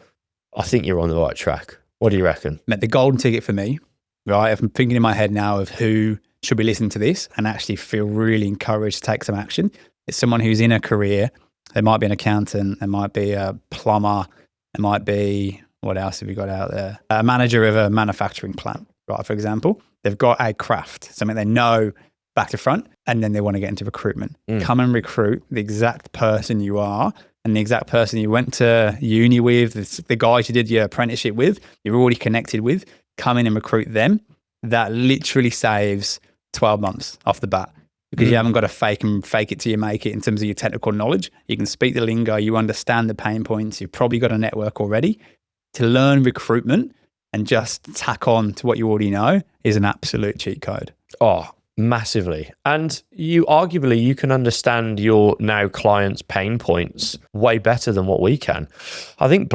I think you're on the right track. What do you reckon? The golden ticket for me, right? I'm thinking in my head now of who should be listening to this and actually feel really encouraged to take some action. It's someone who's in a career. They might be an accountant. They might be a plumber. It might be, what else have we got out there? A manager of a manufacturing plant, right? For example, they've got a craft, something they know back to front, and then they want to get into recruitment. Come and recruit the exact person you are and the exact person you went to uni with, the guys you did your apprenticeship with, you're already connected with, come in and recruit them. That literally saves 12 months off the bat, because you haven't got to fake it till you make it in terms of your technical knowledge. You can speak the lingo, you understand the pain points, you've probably got a network already. To learn recruitment and just tack on to what you already know is an absolute cheat code. Oh, massively. And you can understand your now clients' pain points way better than what we can. I think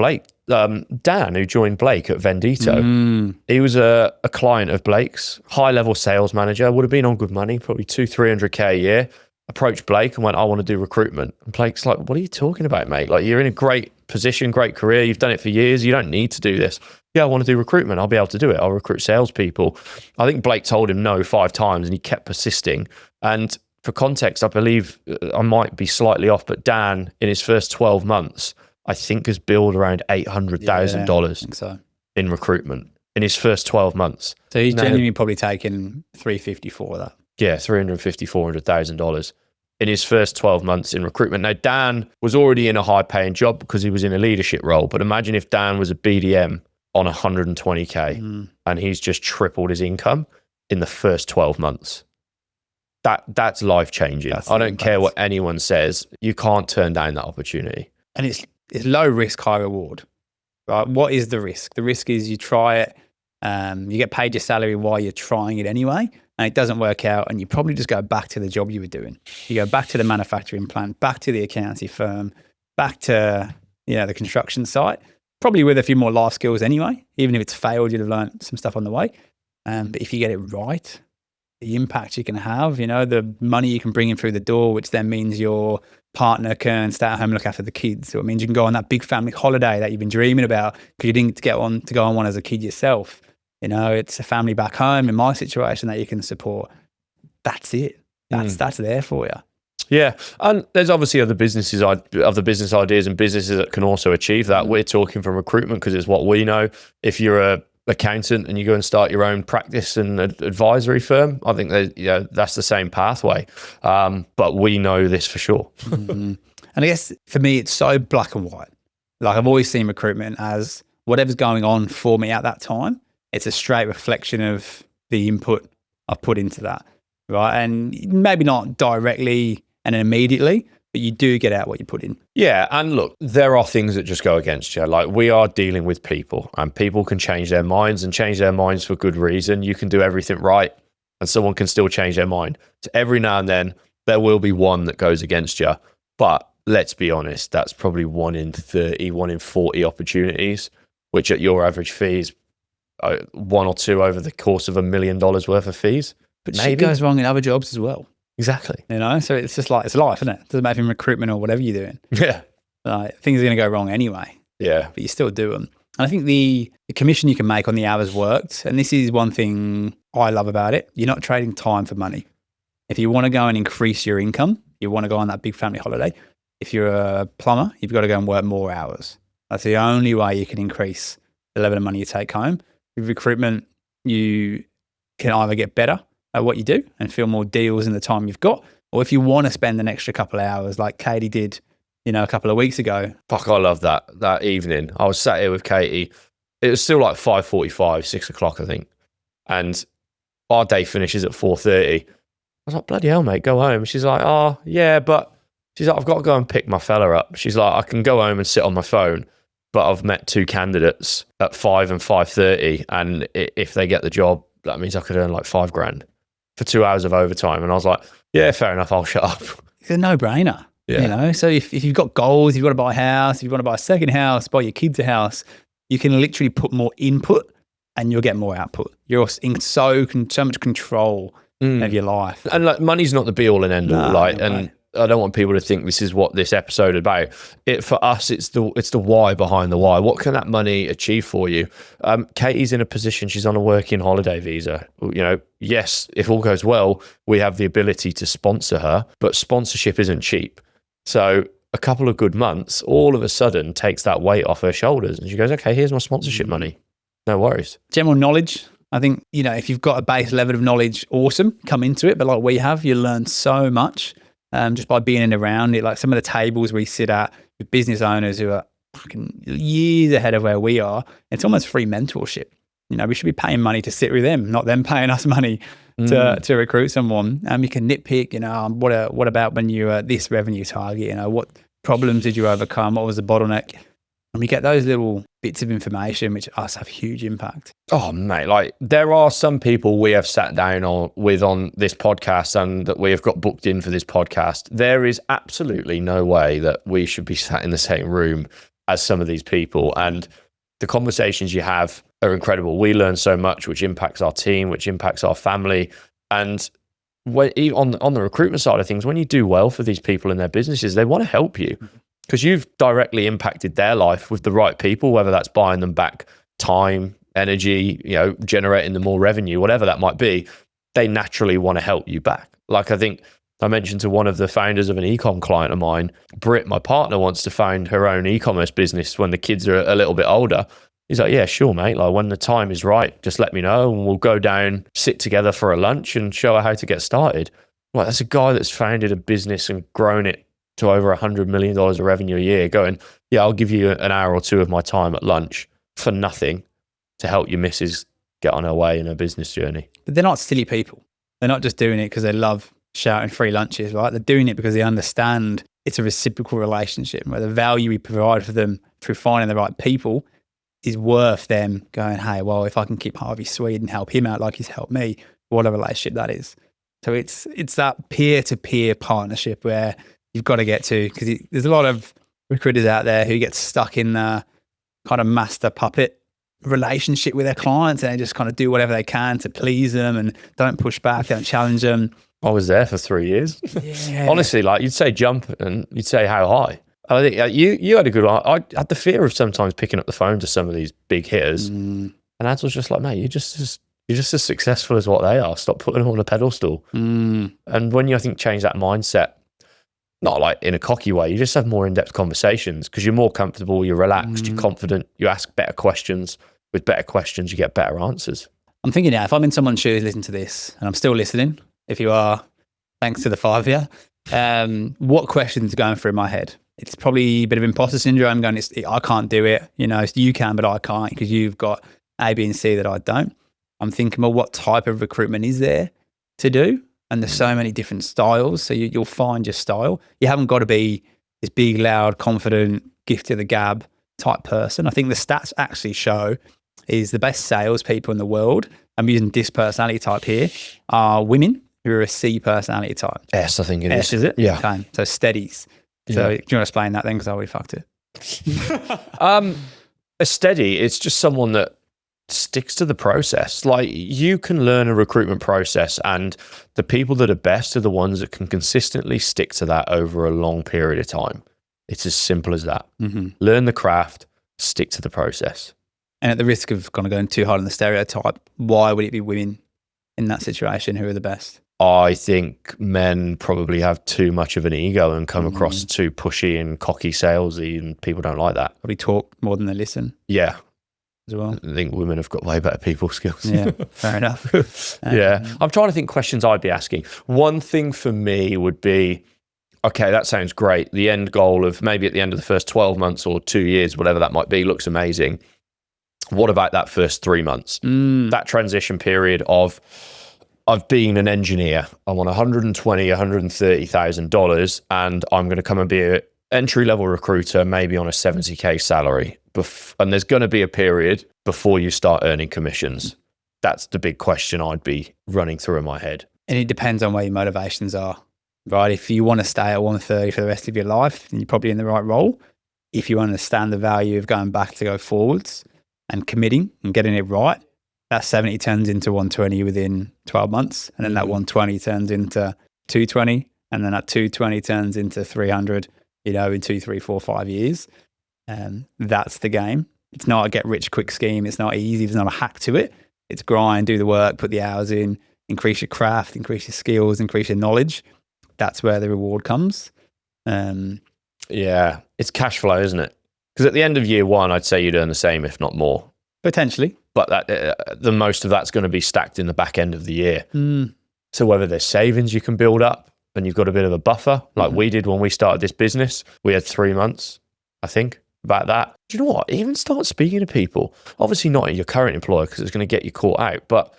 Dan, who joined Blake at Vendito, he was a client of Blake's, high-level sales manager, would have been on good money, probably 200-300K a year, approached Blake and went, I want to do recruitment. And Blake's like, what are you talking about, mate? Like, you're in a great position, great career, you've done it for years, you don't need to do this. Yeah, I want to do recruitment. I'll be able to do it. I'll recruit salespeople. I think Blake told him no 5 times and he kept persisting. And for context, I believe I might be slightly off, but Dan, in his first 12 months, I think has billed around $800,000 in recruitment in his first 12 months. So he's genuinely probably taken $350,000 for that. Yeah, $350,000, $400,000 in his first 12 months in recruitment. Now, Dan was already in a high-paying job because he was in a leadership role. But imagine if Dan was a BDM on 120K and he's just tripled his income in the first 12 months. That's life-changing. I don't care what anyone says. You can't turn down that opportunity. And it's low risk, high reward. Right? What is the risk? The risk is you try it, you get paid your salary while you're trying it anyway, and it doesn't work out, and you probably just go back to the job you were doing. You go back to the manufacturing plant, back to the accountancy firm, back to the construction site, probably with a few more life skills anyway. Even if it's failed, you'd have learned some stuff on the way. But if you get it right, the impact you can have, the money you can bring in through the door, which then means your partner can stay at home and look after the kids. So it means you can go on that big family holiday that you've been dreaming about because you didn't get to go on one as a kid yourself. It's a family back home in my situation that you can support. That's it. That's there for you. Yeah, and there's obviously other business ideas and businesses that can also achieve that. We're talking from recruitment because it's what we know. If you're a accountant and you go and start your own practice and advisory firm, I think that that's the same pathway. But we know this for sure. And I guess for me, it's so black and white. Like, I've always seen recruitment as whatever's going on for me at that time. It's a straight reflection of the input I've put into that, right? And maybe not directly and immediately, but you do get out what you put in. Yeah, and look, there are things that just go against you. Like, we are dealing with people, and people can change their minds and change their minds for good reason. You can do everything right, and someone can still change their mind. So every now and then, there will be one that goes against you. But let's be honest, that's probably 1 in 30, 1 in 40 opportunities, which at your average fees, 1 or 2 over the course of $1 million worth of fees. But shit goes wrong in other jobs as well. Exactly. So it's just like, it's life, isn't it? It doesn't matter if in recruitment or whatever you're doing. Yeah. Like, things are going to go wrong anyway. Yeah. But you still do them. And I think the commission you can make on the hours worked, and this is one thing I love about it, you're not trading time for money. If you want to go and increase your income, you want to go on that big family holiday, if you're a plumber, you've got to go and work more hours. That's the only way you can increase the level of money you take home. With recruitment, you can either get better at what you do and feel more deals in the time you've got, or if you want to spend an extra couple of hours like Katie did, a couple of weeks ago. Fuck, I love that evening. I was sat here with Katie. It was still like 5:45, 6 o'clock, I think. And our day finishes at 4:30. I was like, bloody hell, mate, go home. She's like, oh, yeah, but she's like, I've got to go and pick my fella up. She's like, I can go home and sit on my phone, but I've met 2 candidates at 5 and 5:30. And if they get the job, that means I could earn like $5,000 for 2 hours of overtime. And I was like, yeah, fair enough, I'll shut up. It's a no-brainer. Yeah. So if you've got goals, you've got to buy a house, if you want to buy a second house, buy your kids a house, you can literally put more input and you'll get more output. You're in so much control of your life. And like, money's not the be all and end all. And I don't want people to think this is what this episode is about. For us, it's the why behind the why. What can that money achieve for you? Katie's in a position, she's on a working holiday visa. Yes, if all goes well, we have the ability to sponsor her, but sponsorship isn't cheap. So a couple of good months, all of a sudden takes that weight off her shoulders. And she goes, okay, here's my sponsorship money. No worries. General knowledge. I think, if you've got a base level of knowledge, awesome, come into it. But like we have, you learn so much. just by being in around it. Like some of the tables we sit at with business owners who are fucking years ahead of where we are, it's almost free mentorship. You know, we should be paying money to sit with them, not them paying us money to recruit someone. You can nitpick, you know, what about when you were at this revenue target? You know, what problems did you overcome? What was the bottleneck? And we get those little bits of information, which us have huge impact. Oh, mate, like there are some people we have sat down with on this podcast and that we have got booked in for this podcast. There is absolutely no way that we should be sat in the same room as some of these people. And the conversations you have are incredible. We learn so much, which impacts our team, which impacts our family. And on the recruitment side of things, when you do well for these people in their businesses, they want to help you because you've directly impacted their life with the right people, whether that's buying them back time, energy, you know, generating them more revenue, whatever that might be. They naturally want to help you back. Like I think I mentioned to one of the founders of an e-com client of mine, Britt, my partner, wants to found her own e-commerce business when the kids are a little bit older. He's like, yeah, sure, mate. Like when the time is right, just let me know and we'll go down, sit together for a lunch and show her how to get started. Well, that's a guy that's founded a business and grown it to over $100 million of revenue a year going, yeah, I'll give you an hour or two of my time at lunch for nothing to help your missus get on her way in her business journey. But they're not silly people. They're not just doing it because they love shouting free lunches, right? They're doing it because they understand it's a reciprocal relationship where the value we provide for them through finding the right people is worth them going, hey, well, if I can keep Harvey sweet and help him out like he's helped me, what a relationship that is. So it's that peer-to-peer partnership where you've got to get to, because there's a lot of recruiters out there who get stuck in the kind of master puppet relationship with their clients and they just kind of do whatever they can to please them and don't push back, don't challenge them. I was there for 3 years. Yeah. Honestly, like you'd say jump and you'd say how high. I think you had a good one. I had the fear of sometimes picking up the phone to some of these big hitters, and Ads was just like, mate, you're just as successful as what they are. Stop putting them on a pedestal. And when you, I think, change that mindset, not like in a cocky way, you just have more in-depth conversations because you're more comfortable, you're relaxed, you're confident, you ask better questions. With better questions, you get better answers. I'm thinking now, if I'm in someone's shoes listening to this, and I'm still listening, if you are, thanks to the 5 of you, what questions are going through my head? It's probably a bit of imposter syndrome going, I can't do it. You know, you can, but I can't because you've got A, B, and C that I don't. I'm thinking, well, what type of recruitment is there to do? And there's so many different styles. So you'll find your style. You haven't got to be this big, loud, confident, gift to the gab type person. I think the stats actually show is the best salespeople in the world, I'm using this personality type here, are women who are a C personality type. S, I think it is. S, is it? Yeah. Okay. So steadies. So do you want to explain that then? Because I already fucked it. A steady, it's just someone that sticks to the process. Like you can learn a recruitment process and the people that are best are the ones that can consistently stick to that over a long period of time. It's as simple as that. Learn the craft, stick to the process. And at the risk of kind of going too hard on the stereotype, why would it be women in that situation who are the best? I think men probably have too much of an ego and come across too pushy and cocky, salesy, and people don't like that. Probably talk more than they listen. Yeah. As well. I think women have got way better people skills. Yeah, fair enough. Yeah. I'm trying to think questions I'd be asking. One thing for me would be, okay, that sounds great. The end goal of maybe at the end of the first 12 months or 2 years, whatever that might be, looks amazing. What about that first 3 months? That transition period of I've been an engineer. I'm on $120,000 and I'm going to come and be an entry-level recruiter, maybe on a $70K salary. And there's going to be a period before you start earning commissions. That's the big question I'd be running through in my head. And it depends on where your motivations are, right? If you want to stay at 130 for the rest of your life, then you're probably in the right role. If you understand the value of going back to go forwards and committing and getting it right, that 70 turns into 120 within 12 months. And then that 120 turns into 220. And then that 220 turns into 300, you know, in 2, 3, 4, 5 years. That's the game. It's not a get rich quick scheme. It's not easy. There's not a hack to it. It's grind, do the work, put the hours in, increase your craft, increase your skills, increase your knowledge. That's where the reward comes. Yeah, it's cash flow, isn't it? Because at the end of year one, I'd say you'd earn the same, if not more. Potentially. But the most of that's going to be stacked in the back end of the year. So whether there's savings you can build up, and you've got a bit of a buffer, like we did when we started this business. We had 3 months, I think, about that. Do you know what? Even start speaking to people. Obviously not at your current employer because it's going to get you caught out. But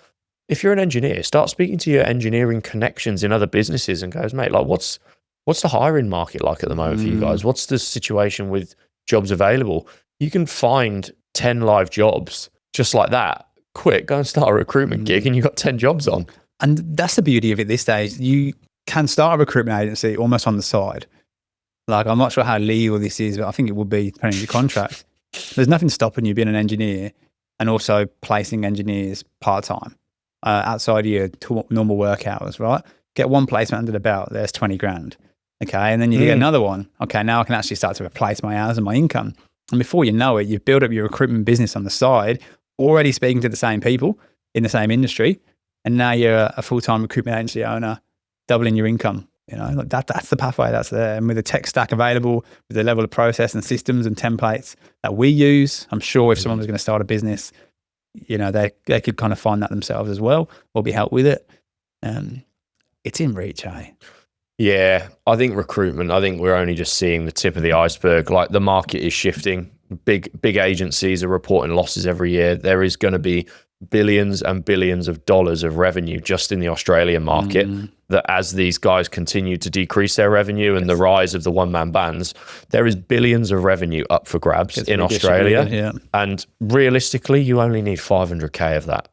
if you're an engineer, start speaking to your engineering connections in other businesses and goes, mate, like what's the hiring market like at the moment for you guys? What's the situation with jobs available? You can find 10 live jobs just like that. Quick, go and start a recruitment gig and you've got 10 jobs on. And that's the beauty of it these days. You can start a recruitment agency almost on the side. Like, I'm not sure how legal this is, but I think it will be depending on your contract. There's nothing stopping you being an engineer and also placing engineers part-time outside of your normal work hours, right? Get one placement under the belt, there's 20 grand. Okay, and then you get another one. Okay, now I can actually start to replace my hours and my income. And before you know it, you've built up your recruitment business on the side, already speaking to the same people in the same industry. And now you're a full-time recruitment agency owner, doubling your income. You know, like that's the pathway that's there. And with the tech stack available, with the level of process and systems and templates that we use, I'm sure if someone was going to start a business, you know, they could kind of find that themselves as well or be helped with it. It's in reach, eh? Yeah, I think we're only just seeing the tip of the iceberg. Like, the market is shifting. Big agencies are reporting losses every year. There is going to be billions and billions of dollars of revenue just in the Australian market, that as these guys continue to decrease their revenue and the rise of the one-man bands, there is billions of revenue up for grabs in Australia. Yeah. And realistically, you only need 500k of that.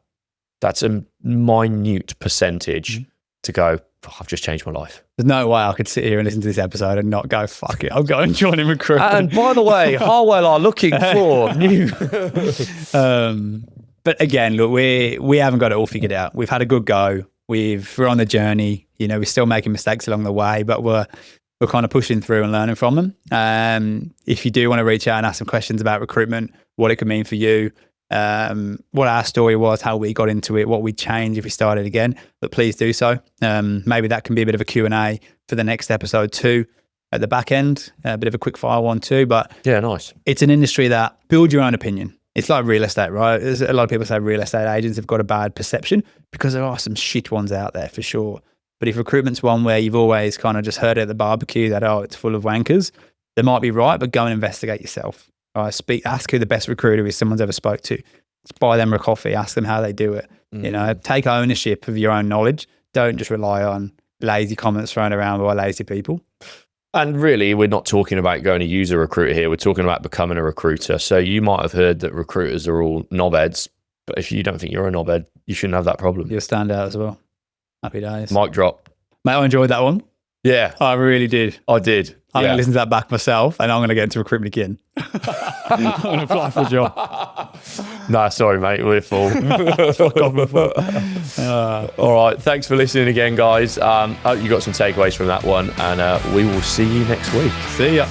That's a minute percentage to go, I've just changed my life. There's no way I could sit here and listen to this episode and not go, fuck it, I'll go and join in recruitment. And by the way, Harwell are looking for new... But again, look, we haven't got it all figured out. We've had a good go. We're on the journey. You know, we're still making mistakes along the way, but we're kind of pushing through and learning from them. If you do want to reach out and ask some questions about recruitment, what it could mean for you, what our story was, how we got into it, what we'd change if we started again, but please do so. Maybe that can be a bit of a Q&A for the next episode too, at the back end, a bit of a quick fire one too. But yeah, nice. It's an industry that build your own opinion. It's like real estate, right? There's a lot of people say real estate agents have got a bad perception because there are some shit ones out there for sure. But if recruitment's one where you've always kind of just heard at the barbecue that, oh, it's full of wankers, they might be right, but go and investigate yourself. Right? Ask who the best recruiter is someone's ever spoke to. Just buy them a coffee, ask them how they do it. You know, take ownership of your own knowledge. Don't just rely on lazy comments thrown around by lazy people. And really, we're not talking about going to use a recruiter here. We're talking about becoming a recruiter. So you might have heard that recruiters are all knobheads, but if you don't think you're a knobhead, you shouldn't have that problem. You'll stand out as well. Happy days. Mic drop. Mate, I enjoyed that one. Yeah. I really did. I did. I'm going to listen to that back myself and I'm going to get into recruitment again. I'm going to apply for a job. Nah, sorry, mate. We're full. All right. Thanks for listening again, guys. Hope you got some takeaways from that one, and we will see you next week. See ya.